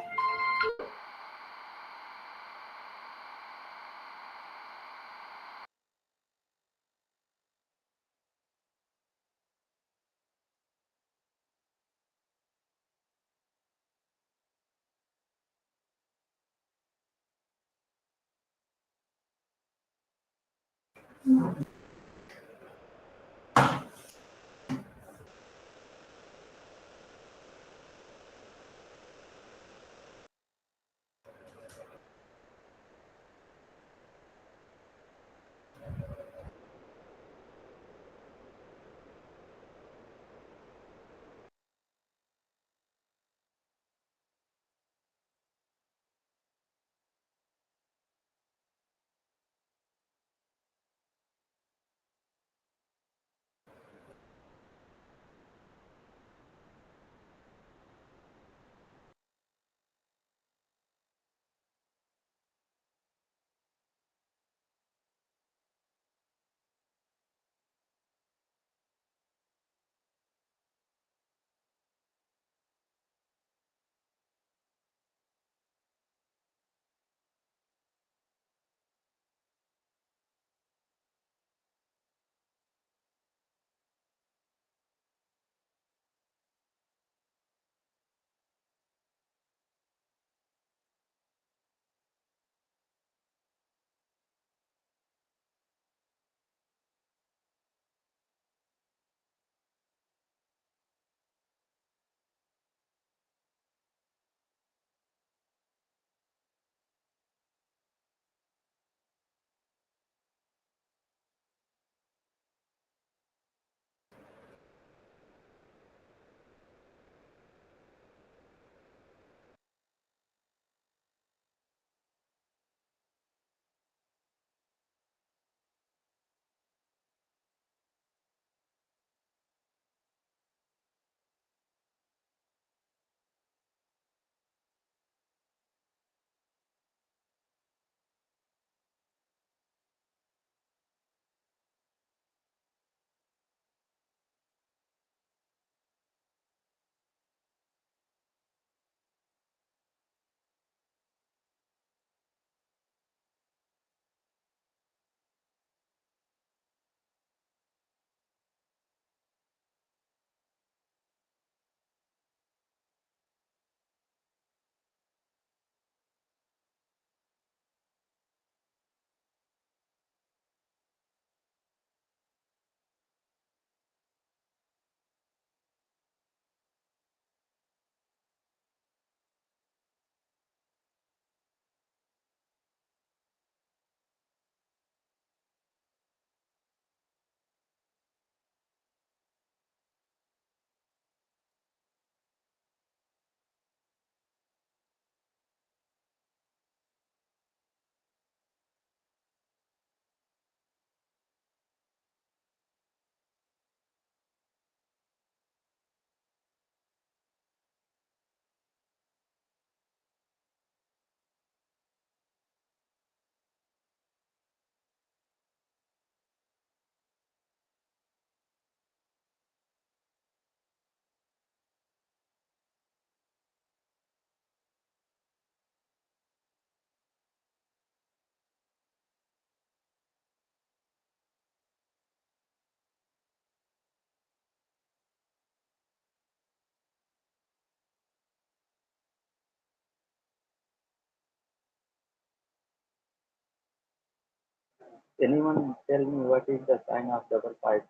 Anyone tell me what is the sign of double pipe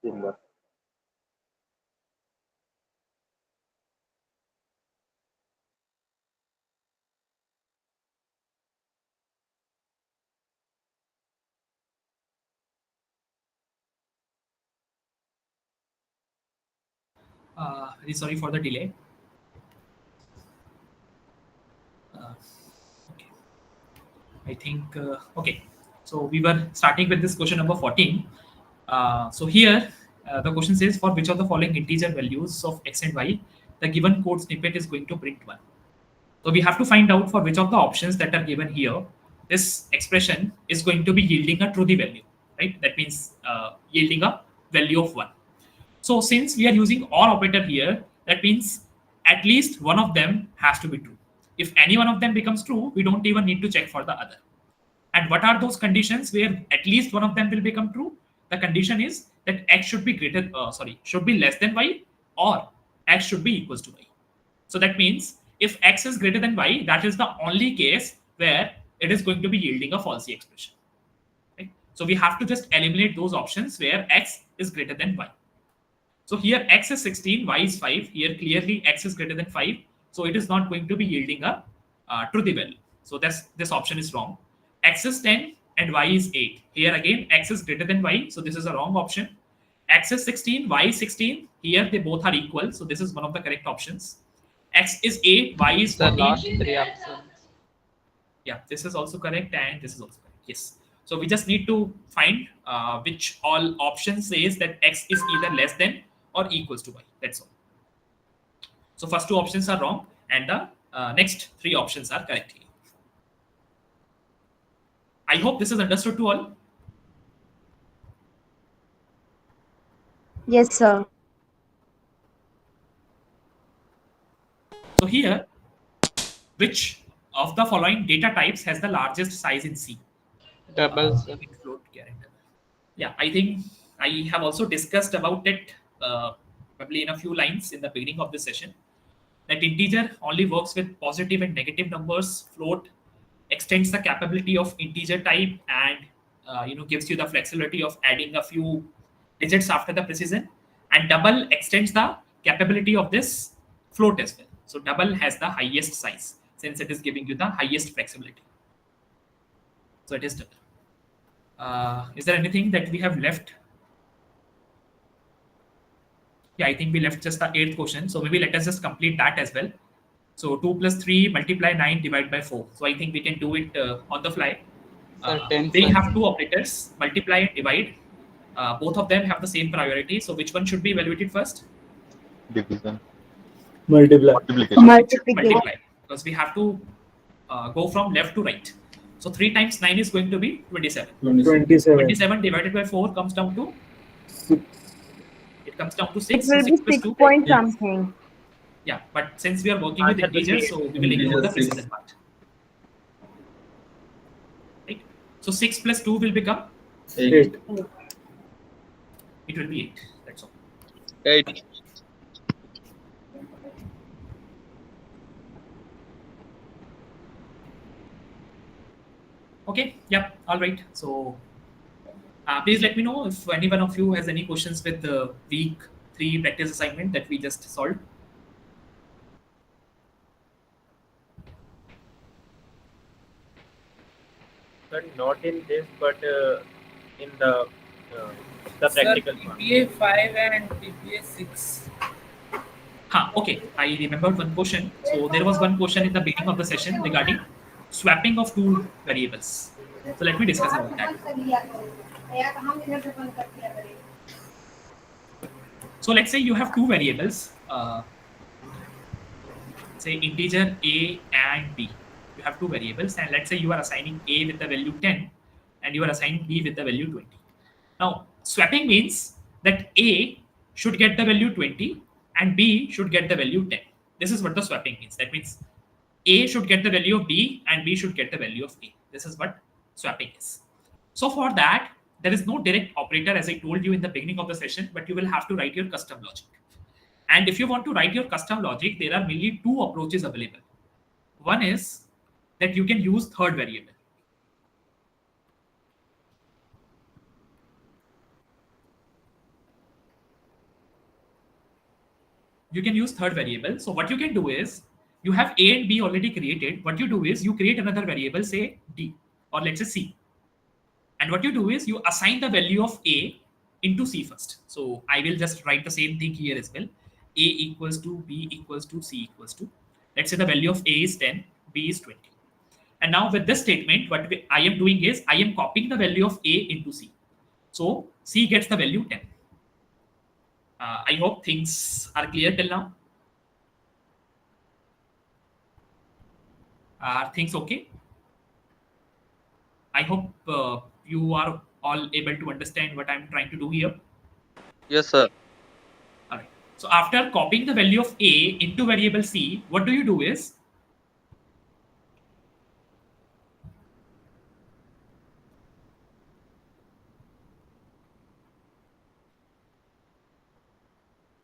symbol? Very sorry for the delay. Okay. I think, okay. So we were starting with this question number 14. So here, the question says, for which of the following integer values of x and y, the given code snippet is going to print 1. So we have to find out for which of the options that are given here, this expression is going to be yielding a true value, right? That means yielding a value of 1. So since we are using or operator here, that means at least one of them has to be true. If any one of them becomes true, we don't even need to check for the other. And what are those conditions where at least one of them will become true? The condition is that x should be should be less than y, or x should be equals to y. So that means if x is greater than y, that is the only case where it is going to be yielding a falsy expression. Right? So we have to just eliminate those options where x is greater than y. So here x is 16, y is 5. Here clearly x is greater than 5. So it is not going to be yielding a truthy value. So this option is wrong. X is 10 and y is 8. Here again x is greater than y. So this is a wrong option. X is 16, y is 16. Here they both are equal. So this is one of the correct options. X is 8, y is 14. The last three options. Yeah, this is also correct and this is also correct. Yes. So we just need to find which all option says that x is either less than or equals to y. That's all. So first two options are wrong and the next three options are correct here. I hope this is understood to all. Yes, sir. So here, which of the following data types has the largest size in C? Double float character. Yeah, I think I have also discussed about it probably in a few lines in the beginning of the session. That integer only works with positive and negative numbers. Float extends the capability of integer type and gives you the flexibility of adding a few digits after the precision. And double extends the capability of this float as well. So double has the highest size since it is giving you the highest flexibility. So it is double. Is there anything that we have left? Yeah, I think we left just the 8th question. So maybe let us just complete that as well. So 2 plus 3 multiply 9 divided by 4. So I think we can do it on the fly. They have two operators, multiply and divide. Both of them have the same priority. So which one should be evaluated first? Division. Multiplication. Multiply. Because we have to go from left to right. So 3 times 9 is going to be 27. 27 divided by 4 comes down to 6. It comes down to 6. It will So be 6 plus 6 2 point something. Yeah, but since we are working with integers, so we will ignore the precision part. Right? So 6 plus 2 will become 8. It will be 8. That's all. 8. Okay. Yeah. All right. So please let me know if any one of you has any questions with the week 3 practice assignment that we just solved. But not in this, but in the practical one. PPA 5 and PPA 6. Okay, I remembered one question. So there was one question in the beginning of the session regarding swapping of two variables. So let me discuss about that. So let's say you have two variables, say integer a and b. You have two variables, and let's say you are assigning a with the value 10 and you are assigning b with the value 20. Now, swapping means that a should get the value 20 and b should get the value 10. This is what the swapping means. That means a should get the value of b and b should get the value of a. This is what swapping is. So for that, there is no direct operator as I told you in the beginning of the session, but you will have to write your custom logic. And if you want to write your custom logic, there are mainly two approaches available. One is that you can use third variable. You can use third variable. So what you can do is, you have a and b already created. What you do is you create another variable, say d, or let's say c. And what you do is you assign the value of a into c first. So I will just write the same thing here as well. A equals to B equals to C equals to. Let's say the value of A is 10, B is 20. And now with this statement, what I am doing is I am copying the value of A into C. So C gets the value 10. I hope things are clear till now. Are things okay? I hope you are all able to understand what I'm trying to do here. Yes, sir. All right. So after copying the value of A into variable C, what do you do is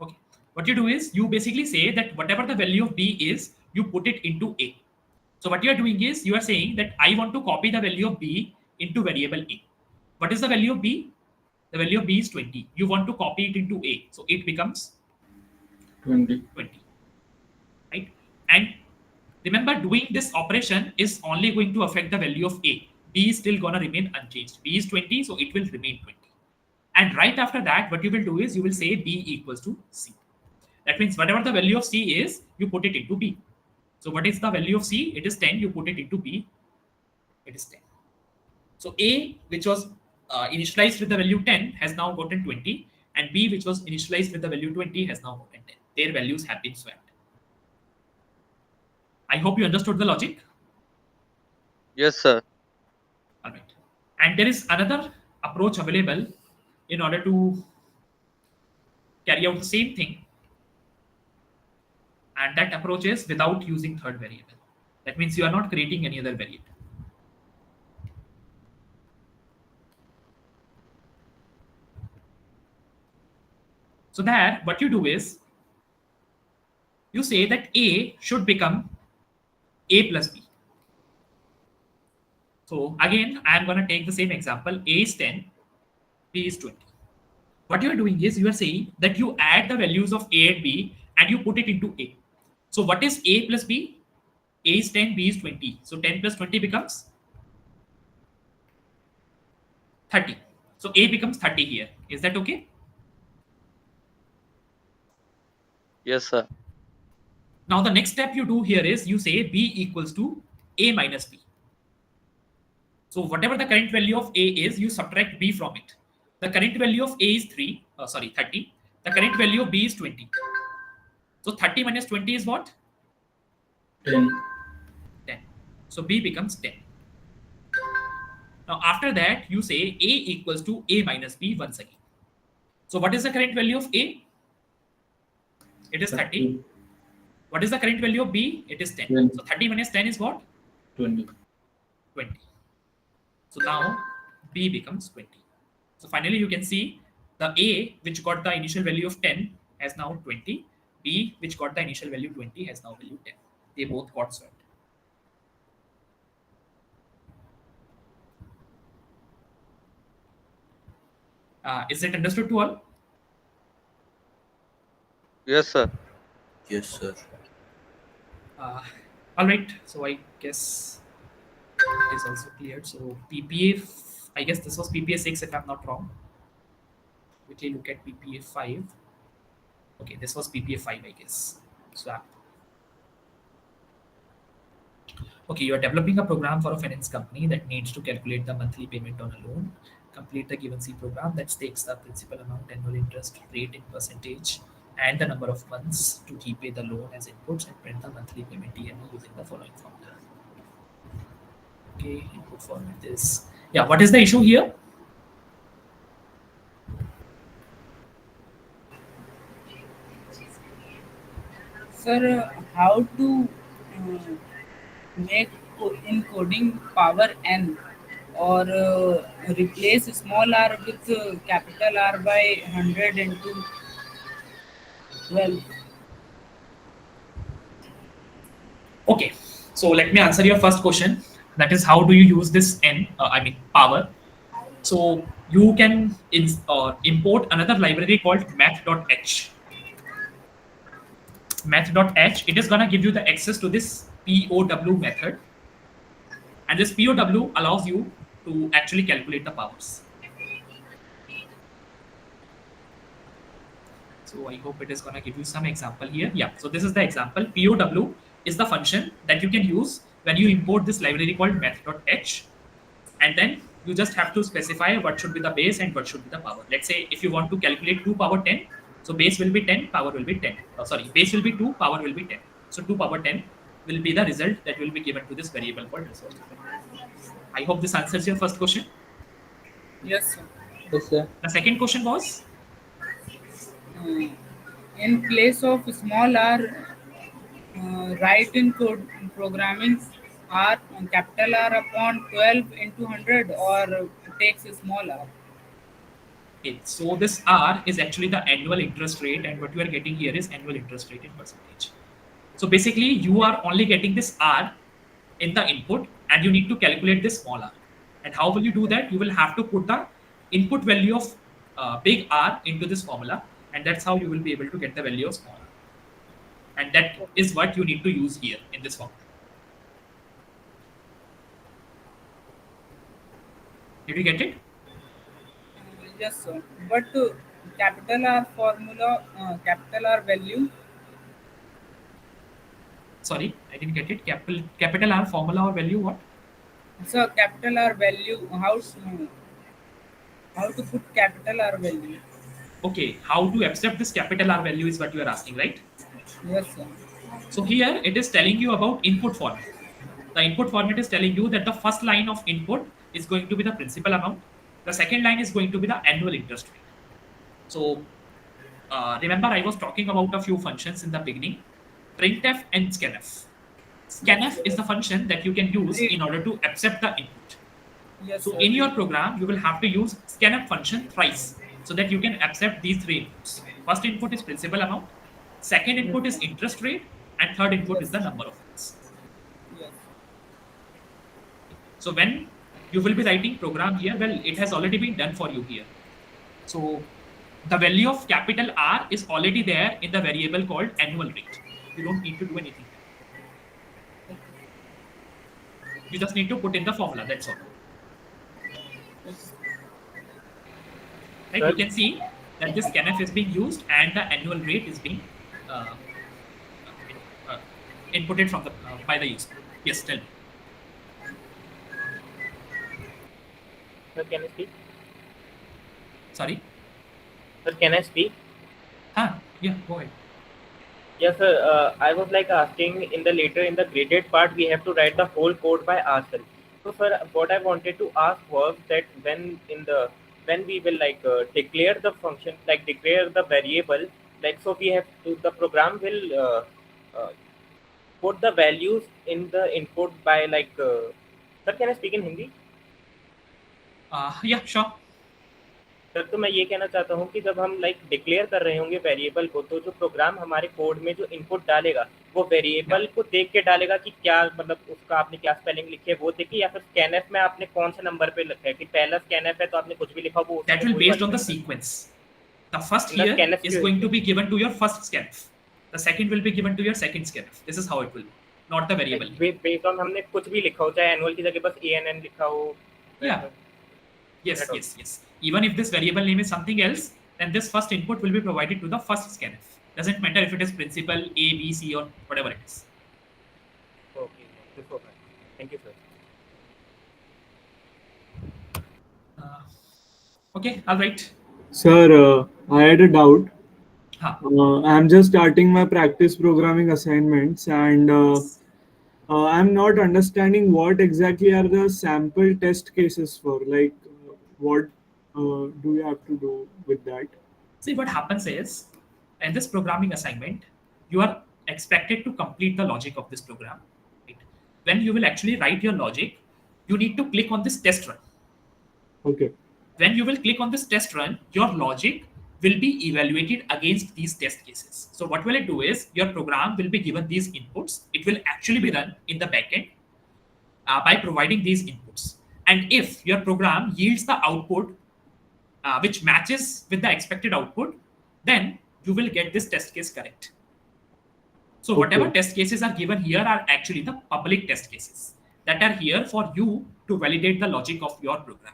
okay. What you do is you basically say that whatever the value of B is, you put it into A. So what you are doing is you are saying that I want to copy the value of B into variable A. What is the value of B? The value of B is 20. You want to copy it into A. So it becomes 20. Right? And remember, doing this operation is only going to affect the value of A. B is still going to remain unchanged. B is 20, so it will remain 20. And right after that, what you will do is you will say B equals to C. That means whatever the value of C is, you put it into B. So what is the value of C? It is 10. You put it into B. It is 10. So A, which was initialized with the value 10, has now gotten 20. And B, which was initialized with the value 20, has now gotten 10. Their values have been swapped. I hope you understood the logic. Yes, sir. All right. And there is another approach available in order to carry out the same thing. And that approach is without using third variable. That means you are not creating any other variable. So there, what you do is you say that A should become A plus B. So again, I am going to take the same example. A is 10, B is 20. What you are doing is you are saying that you add the values of A and B and you put it into A. So what is A plus B? A is 10, B is 20. So 10 plus 20 becomes 30. So A becomes 30 here. Is that okay? Yes, sir. Now the next step you do here is you say B equals to A minus B. So whatever the current value of A is, you subtract B from it. The current value of A is 30. The current value of B is 20. So 30 minus 20 is what? 10. 10. So B becomes 10. Now after that, you say A equals to A minus B once again. So what is the current value of A? It is 30. What is the current value of B? It is 10. 20. So 30 minus 10 is what? 20. 20. So now B becomes 20. So finally you can see the A, which got the initial value of 10, has now 20. B, which got the initial value 20, has now value 10. They both got swapped. Is it understood to all? Yes, sir. Yes, sir. All right. So I guess it is also cleared. So PPA, I guess this was PPA 6 if I'm not wrong. Quickly look at PPA 5. Okay, this was PPA 5, I guess. Swap. Okay, you are developing a program for a finance company that needs to calculate the monthly payment on a loan. Complete the given C program that takes the principal amount, annual interest rate in percentage, and the number of months to repay the loan as inputs and print the monthly payment EMI using the following formula. Okay, input format is, yeah, what is the issue here? Sir, how to make encoding power n or replace small r with capital R by 100 into 12? Okay, so let me answer your first question. That is, how do you use this n? Power. So you can import another library called math.h. Math.h. It is gonna give you the access to this POW method, and this POW allows you to actually calculate the powers. So I hope it is going to give you some example here. Yeah, so this is the example. POW is the function that you can use when you import this library called math.h, and then you just have to specify what should be the base and what should be the power. Let's say if you want to calculate 2 power 10, so base will be 10, power will be 10. Sorry, base will be 2, power will be 10. So 2 power 10 will be the result that will be given to this variable called result. I hope this answers your first question. Yes, sir. Yes, sir. The second question was? In place of small r, write in code programming r capital R upon 12 into 100 or takes a small r. Okay, so this R is actually the annual interest rate, and what you are getting here is annual interest rate in percentage. So basically, you are only getting this R in the input, and you need to calculate this small r. And how will you do that? You will have to put the input value of big R into this formula, and that's how you will be able to get the value of small r. And that is what you need to use here in this formula. Did you get it? Yes, sir. But capital R formula, capital R value. Sorry, I didn't get it. Capital R formula or value what? So capital R value, how to put capital R value? Okay, how to accept this capital R value is what you are asking, right? Yes, sir. So here it is telling you about input format. The input format is telling you that the first line of input is going to be the principal amount. The second line is going to be the annual interest rate. So remember I was talking about a few functions in the beginning, printf and scanf. Scanf is the function that you can use in order to accept the input. Yes, So sir. in your program, you will have to use scanf function thrice so that you can accept these 3 inputs. First input is principal amount, second input is interest rate, and third input is the number of months. Yes. So when you will be writing program here, well, it has already been done for you here. So the value of capital R is already there in the variable called annual rate. You don't need to do anything. You just need to put in the formula, that's all. Right, you can see that this scanf is being used and the annual rate is being inputted from the by the user. Yes, tell me. Sir, can I speak? Sorry? Sir, can I speak? Yeah, go ahead. Yes, sir. I was like asking in the graded part, we have to write the whole code by ourselves. So, sir, what I wanted to ask was that when we will declare the function, like declare the variable, like so we have to the program will put the values in the input by sir, can I speak in Hindi? Yeah, sure. Sir तो मैं ये कहना चाहता हूँ कि जब हम declare कर रहे होंगे वेरिएबल को, तो जो प्रोग्राम हमारे कोड में जो इनपुट डालेगा वो वेरिएबल को देख के डालेगा कि क्या मतलब उसका आपने क्या स्पेलिंग लिखी है वो देखिए, या फिर स्कैनएफ में आपने कौन से नंबर पे लिखा है कि पहला स्कैनएफ है तो आपने कुछ भी लिखा वो that will based on the sequence. The first here is going to be given to your first scanf. The second will be given to your second scanf. This is how it will be, not the variable. Based on हमने कुछ भी लिखा हो, चाहे annual की जगह बस ANN लिखा हो. Yeah. Yes. Even if this variable name is something else, then this first input will be provided to the first scanf. Doesn't matter if it is principal A, B, C, or whatever it is. Okay. Thank you, sir. Okay, all right. Sir, I had a doubt. Huh. I'm just starting my practice programming assignments, and I'm not understanding what exactly are the sample test cases for. Like, what do you have to do with that? See, what happens is, in this programming assignment, you are expected to complete the logic of this program. Right? When you will actually write your logic, you need to click on this test run. Okay. When you will click on this test run, your logic will be evaluated against these test cases. So what will it do is, your program will be given these inputs. It will actually be run in the backend by providing these inputs. And if your program yields the output which matches with the expected output, then you will get this test case correct. So whatever test cases are given here are actually the public test cases that are here for you to validate the logic of your program.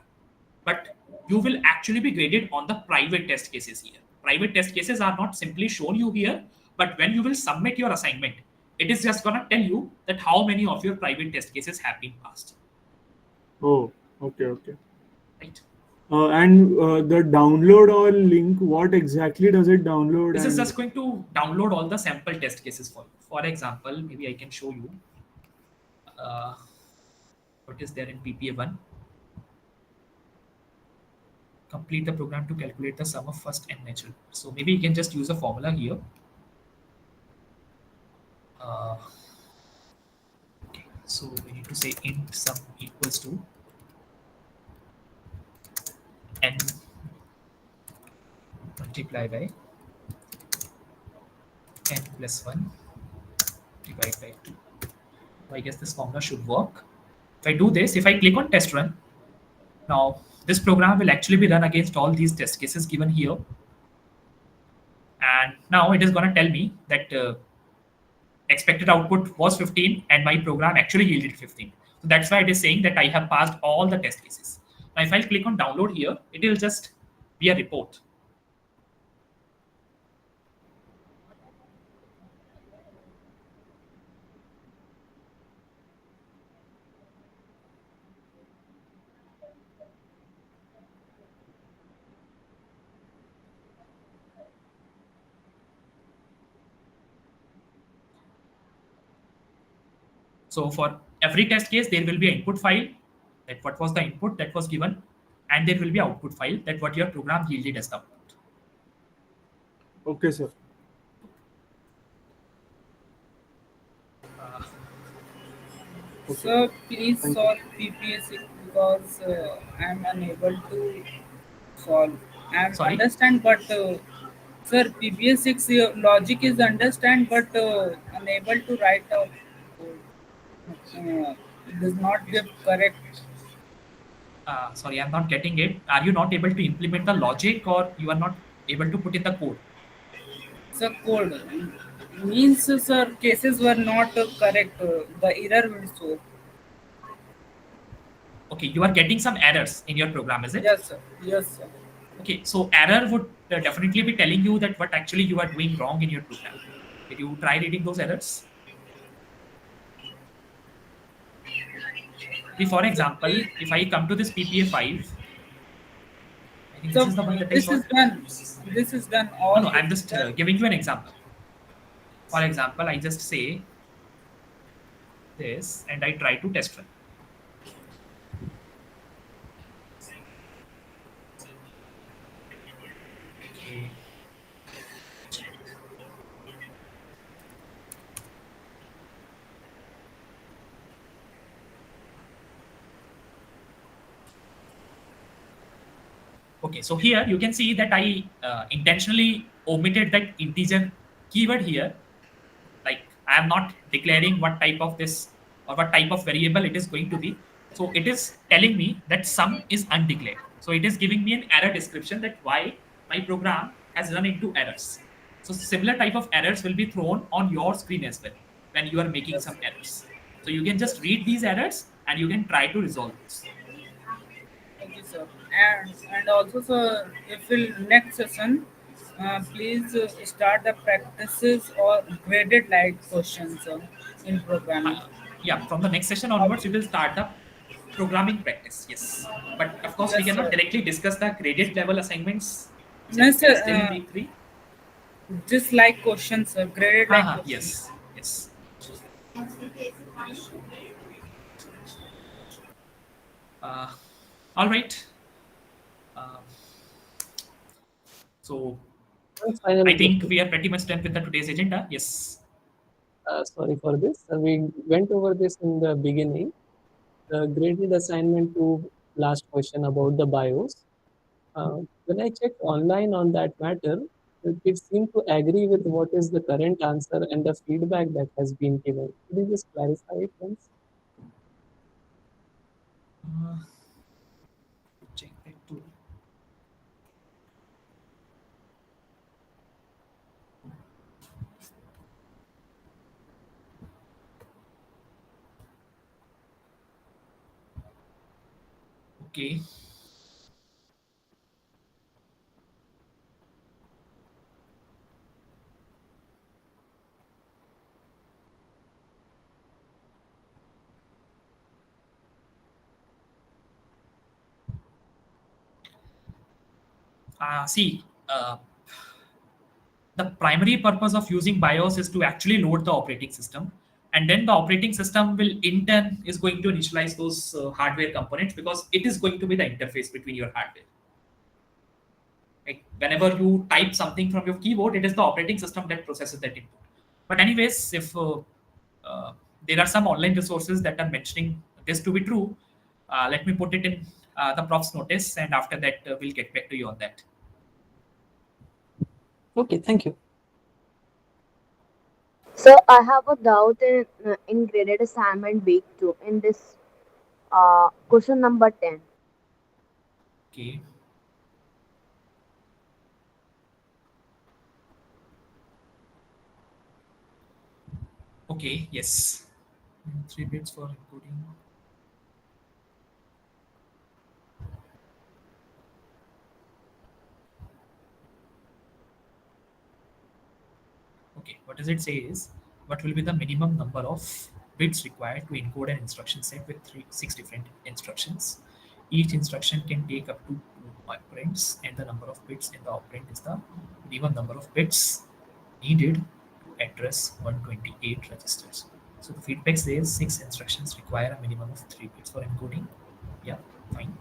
But you will actually be graded on the private test cases here. private test cases are not simply shown you here, but when you will submit your assignment, it is just gonna tell you that how many of your private test cases have been passed. Oh, okay. Right. And the download all link, what exactly does it download? This is And just going to download all the sample test cases for you. For example, maybe I can show you what is there in PPA1. Complete the program to calculate the sum of first and natural. So maybe you can just use a formula here. Okay, so we need to say int sum equals to n multiply by n plus 1 divided by 2. So I guess this formula should work. If I do this, if I click on test run, now this program will actually be run against all these test cases given here. And now it is going to tell me that expected output was 15 and my program actually yielded 15. So that's why it is saying that I have passed all the test cases. Now if I click on download here, it will just be a report. So for every test case, there will be an input file, that what was the input that was given, and there will be output file, that what your program yielded as the output. okay, sir. Sir, please solve PPS because I am unable to solve. I Sorry? understand, but sir, PPS 6 logic is understand, but unable to write out. It does not give correct. Sorry, I'm not getting it. Are you not able to implement the logic, or you are not able to put in the code? Sir, code means sir cases were not correct. The error will show. Okay, you are getting some errors in your program, is it? Yes, sir. Yes, sir. Okay, so error would definitely be telling you that what actually you are doing wrong in your program. Did you try reading those errors? For example, if I come to this PPA5, I think So this is the one that I this is solved. done. This is done. No, All no, this I'm is just done. giving you an example. For example, I just say this and I try to test run. Okay. Okay, so here you can see that I intentionally omitted that integer keyword here. Like I am not declaring what type of this or what type of variable it is going to be. So it is telling me that sum is undeclared. So it is giving me an error description that why my program has run into errors. So similar type of errors will be thrown on your screen as well when you are making Yes, some sir. errors. So you can just read these errors and you can try to resolve those. Okay, sir. And also, sir, if in next session, please start the practices or graded like questions in programming. Yeah, from the next session onwards, we will start the programming practice. Yes, but of course, we Yes, cannot sir. directly discuss the graded level assignments No, since it sir. is still in week 3. Just like questions, sir. Graded like questions. Yes, yes. Uh, all right. Um, so One final I think question. we are pretty much done with the today's agenda. Yes. Sorry for this. We went over this in the beginning. The graded assignment to last question about the BIOS. When I checked online on that matter, it seemed to agree with what is the current answer and the feedback that has been given. Could you just clarify it once? Uh, check that too. Okay. See, the primary purpose of using BIOS is to actually load the operating system, and then the operating system will in turn is going to initialize those hardware components, because it is going to be the interface between your hardware. Like whenever you type something from your keyboard, it is the operating system that processes that input. But anyways, if there are some online resources that are mentioning this to be true, let me put it in the prof's notice, and after that we'll get back to you on that. Okay, thank you. So I have a doubt in graded assignment week 2 in this question number 10. Okay. Okay, yes. 3 bits for encoding. Okay, what does it say is, what will be the minimum number of bits required to encode an instruction set with 6 different instructions? Each instruction can take up to 2 operands, and the number of bits in the operand is the minimum number of bits needed to address 128 registers. So the feedback says 6 instructions require a minimum of 3 bits for encoding. Yeah, fine.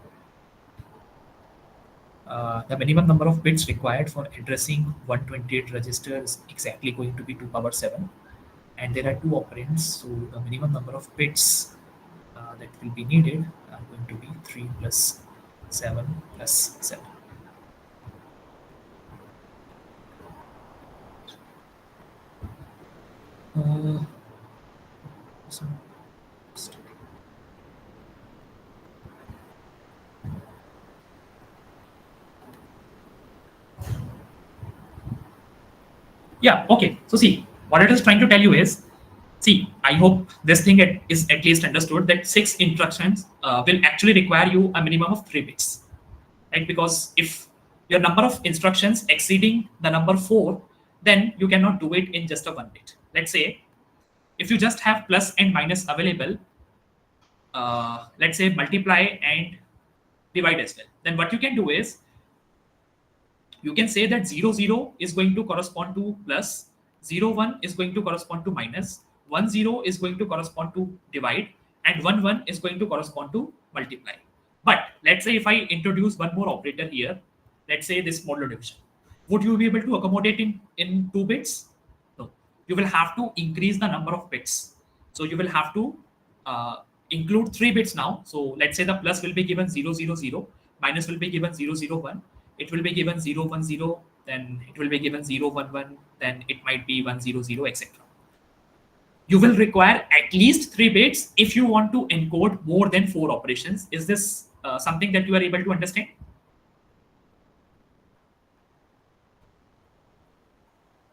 The minimum number of bits required for addressing 128 registers is exactly going to be 2 power 7, and there are 2 operands, so the minimum number of bits that will be needed are going to be 3 plus 7 plus 7. So, yeah, okay. So see, what it is trying to tell you is, see, I hope this thing is at least understood that 6 instructions will actually require you a minimum of 3 bits, right? Because if your number of instructions exceeding the number 4, then you cannot do it in just a 1 bit. Let's say if you just have plus and minus available, let's say multiply and divide as well, then what you can do is, you can say that 0 0 is going to correspond to plus, 0 1 is going to correspond to minus, 1 0 is going to correspond to divide, and 1 1 is going to correspond to multiply. But let's say if I introduce one more operator here, let's say this modular division, would you be able to accommodate in 2 bits? No. You will have to increase the number of bits. So you will have to include 3 bits now. So let's say the plus will be given 0 0 0, minus will be given 0 0 1, it will be given 0 1 0, then it will be given 0 1 1, then it might be 1 0 0, etc. You will require at least 3 bits if you want to encode more than 4 operations. Is this something that you are able to understand?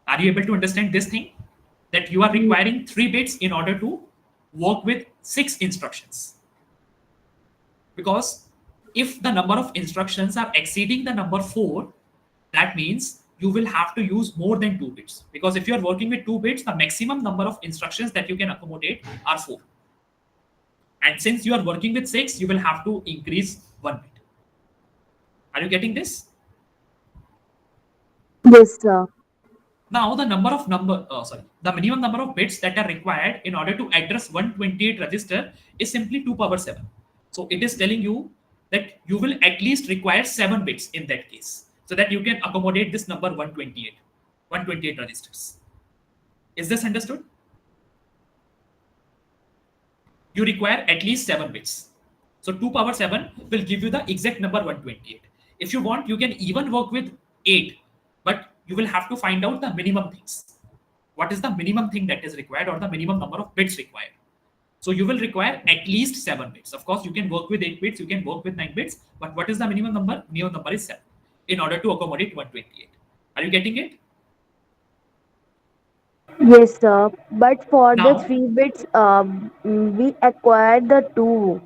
Are you able to understand this thing? That you are requiring 3 bits in order to work with 6 instructions. Because if the number of instructions are exceeding the number 4, that means you will have to use more than 2 bits. Because if you are working with 2 bits, the maximum number of instructions that you can accommodate are 4. And since you are working with 6, you will have to increase 1 bit. Are you getting this? Yes, sir. Now the the minimum number of bits that are required in order to address 128 register is simply 2 power 7. So it is telling you that you will at least require 7 bits in that case, so that you can accommodate this number 128 registers. Is this understood? You require at least 7 bits. So 2 power 7 will give you the exact number 128. If you want, you can even work with 8, but you will have to find out the minimum things. What is the minimum thing that is required, or the minimum number of bits required? So you will require at least 7 bits. Of course, you can work with 8 bits, you can work with 9 bits, but what is the minimum number? Minimum number is 7 in order to accommodate 128. Are you getting it? Yes, sir. But for the Now, 3 bits, we acquired the 2.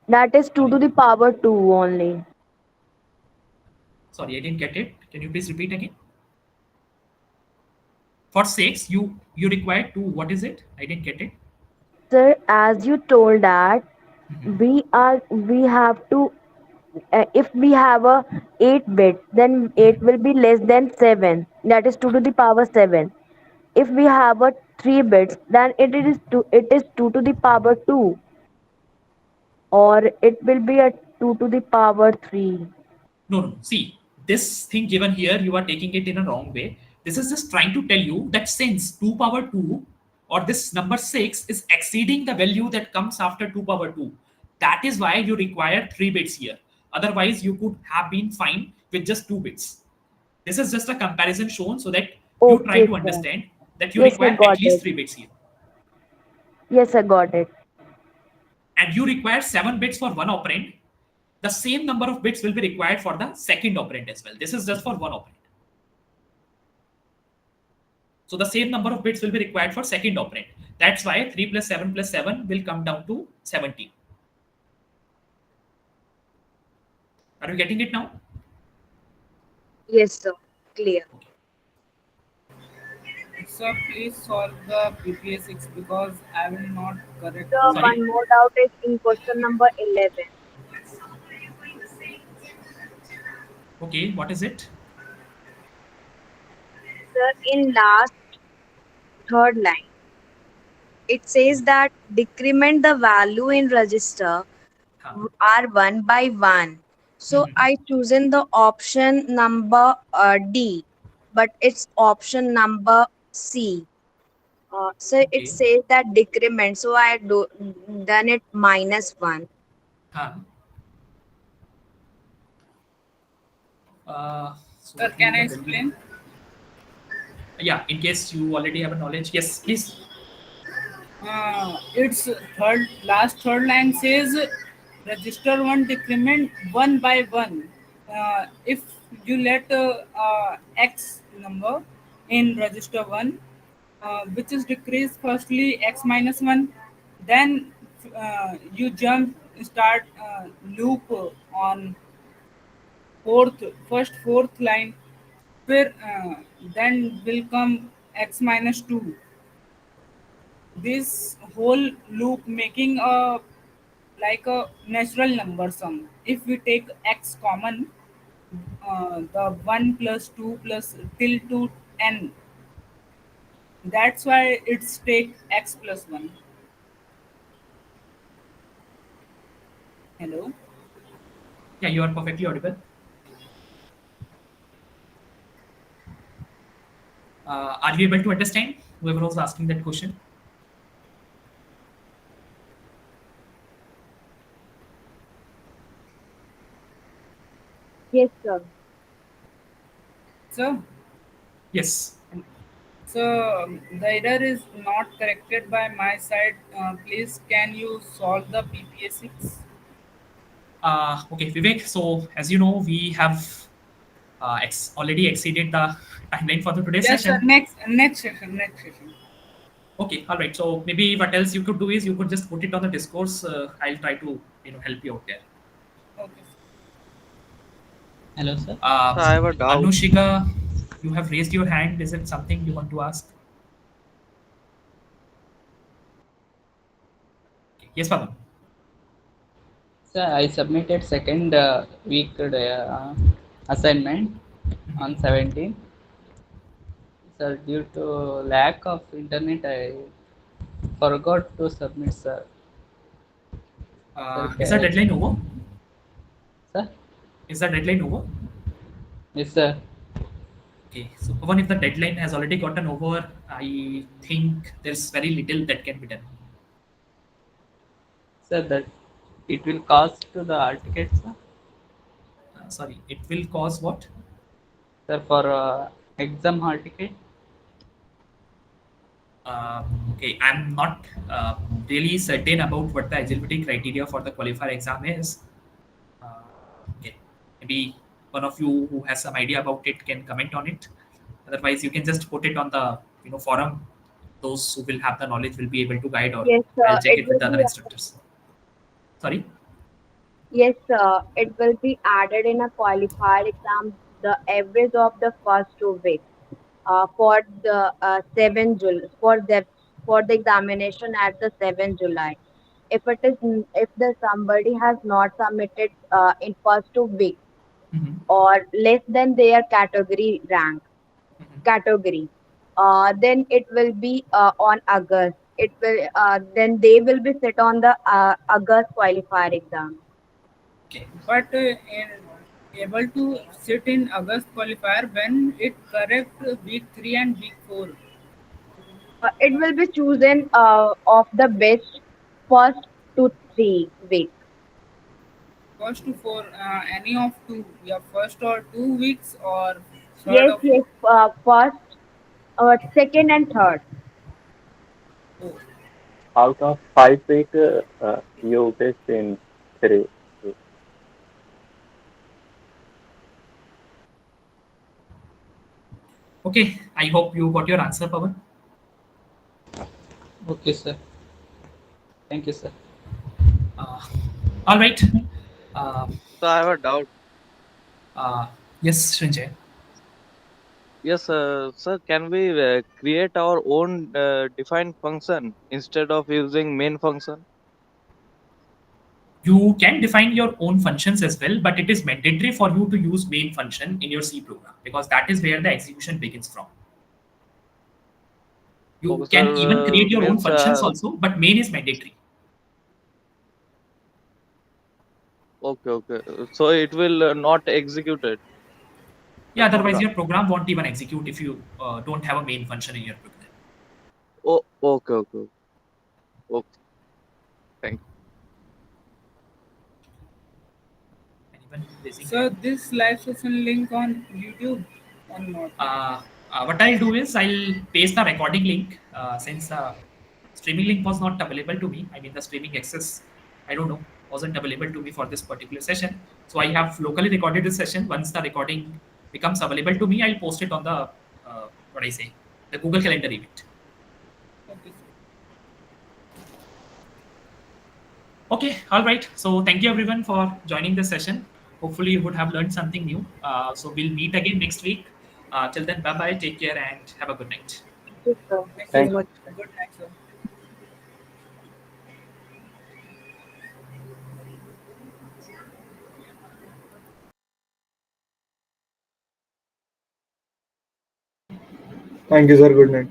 That is 2 to the power 2 only. sorry, I didn't get it. Can you please repeat again? For 6, you require 2. What is it? I didn't get it. Sir, as you told that we have to if we have a 8 bits, then 8 will be less than 7. That is 2 to the power 7. If we have a 3 bits, then it is 2 to the power 2, or it will be a 2 to the power 3. No, no. See, this thing given here, you are taking it in a wrong way. This is just trying to tell you that since 2 power 2 or this number 6 is exceeding the value that comes after 2 power 2, that is why you require 3 bits here. Otherwise, you could have been fine with just 2 bits. This is just a comparison shown so that you try Okay, to sir. understand that you Yes, I require at got least it. 3 bits here. Yes, I got it. And you require 7 bits for one operand. The same number of bits will be required for the second operand as well. This is just for one operand. So the same number of bits will be required for second operand. That's why 3 plus 7 will come down to 17. Are you getting it now? Yes, sir. Clear. So please solve the PPA6 because I will not So correctly. one more doubt is in question number 11. Okay, what is it? Sir, in last third line, it says that decrement the value in register R1 by 1. So I chosen the option number D, but it's option number C. So it Okay. says that decrement. So I done it -1. Huh. So Sir, let me can put I the value. explain? Yeah, in case you already have a knowledge. Yes, please. Its last third line says register one decrement one by one. If you let x number in register one, which is decreased firstly x minus one, then you jump start loop on fourth line, where then will come x minus 2. This whole loop making a like a natural number sum. If we take x common, the 1 plus 2 plus till to n, that's why it's take x plus 1. Hello. Yeah, you are perfectly audible. Are you able to understand whoever was asking that question? Yes, sir. So Yes. the error is not corrected by my side. Please can you solve the PPA6? Okay, Vivek. So as you know, we have already exceeded the timeline for the today's Yes, sir. session. Next session. Next session. Okay, all right. So maybe what else you could do is you could just put it on the discourse. I'll try to help you out there. Okay. Hello, sir. So I have a doubt. Anushika, you have raised your hand. Is it something you want to ask? Okay. Yes, Pavan. Sir, I submitted second week assignment on 17th. Sir, due to lack of internet, I forgot to submit, sir. Sir, Is the deadline over? Sir? Is the deadline over? Yes, sir. Okay, so even if the deadline has already gotten over, I think there's very little that can be done. Sir, that it will cost to the hall ticket, sir. Sorry, it will cause what? Sir, for exam hall ticket. Okay, I'm not really certain about what the eligibility criteria for the qualifier exam is. Okay, maybe one of you who has some idea about it can comment on it. Otherwise, you can just put it on the forum. Those who will have the knowledge will be able to guide, or Yes, I'll sir. check it with the other instructors. Sorry. Yes, sir. It will be added in a qualified exam, the average of the first 2 weeks. For the 7 July, for the examination at the 7 July. if it is if the somebody has not submitted in first 2 weeks or less than their category rank category, then it will be on August. It will then they will be sit on the August qualifier exam. But able to sit in August qualifier when it correct week 3 and week 4. It will be chosen of the best first 2 3 weeks. First to 4, any of two. Yeah, first or 2 weeks or third Yes, of. yes. First, second, and third. Out of 5 week, you test in 3 weeks. Okay, I hope you got your answer, Pawan. Okay, sir. Thank you, sir. All right. Uh, So I have a doubt. yes, Srinjay. Yes, sir. Can we create our own defined function instead of using main function? You can define your own functions as well, but it is mandatory for you to use main function in your C program because that is where the execution begins from. Okay, You can even sir. create your own Means functions also, but main is mandatory. okay, okay. So it will not execute it, the Yeah, otherwise program. your program won't even execute if you don't have a main function in your program. Oh, okay, okay, okay. Thank Anyone raising So hand? this live session link on YouTube or not? What I'll do is I'll paste the recording link since streaming link was not available to me. I mean, the streaming access, I don't know, wasn't available to me for this particular session. So I have locally recorded this session. Once the recording becomes available to me, I'll post it on the what I say, the Google Calendar event. Okay, sir. Okay, all right. So thank you everyone for joining this session. Hopefully you would have learned something new. So we'll meet again next week. Till then, bye bye. Take care and have a good night. Thank you, sir. Thank you, Thank sir. Good night, sir. Thank you, sir. Good night.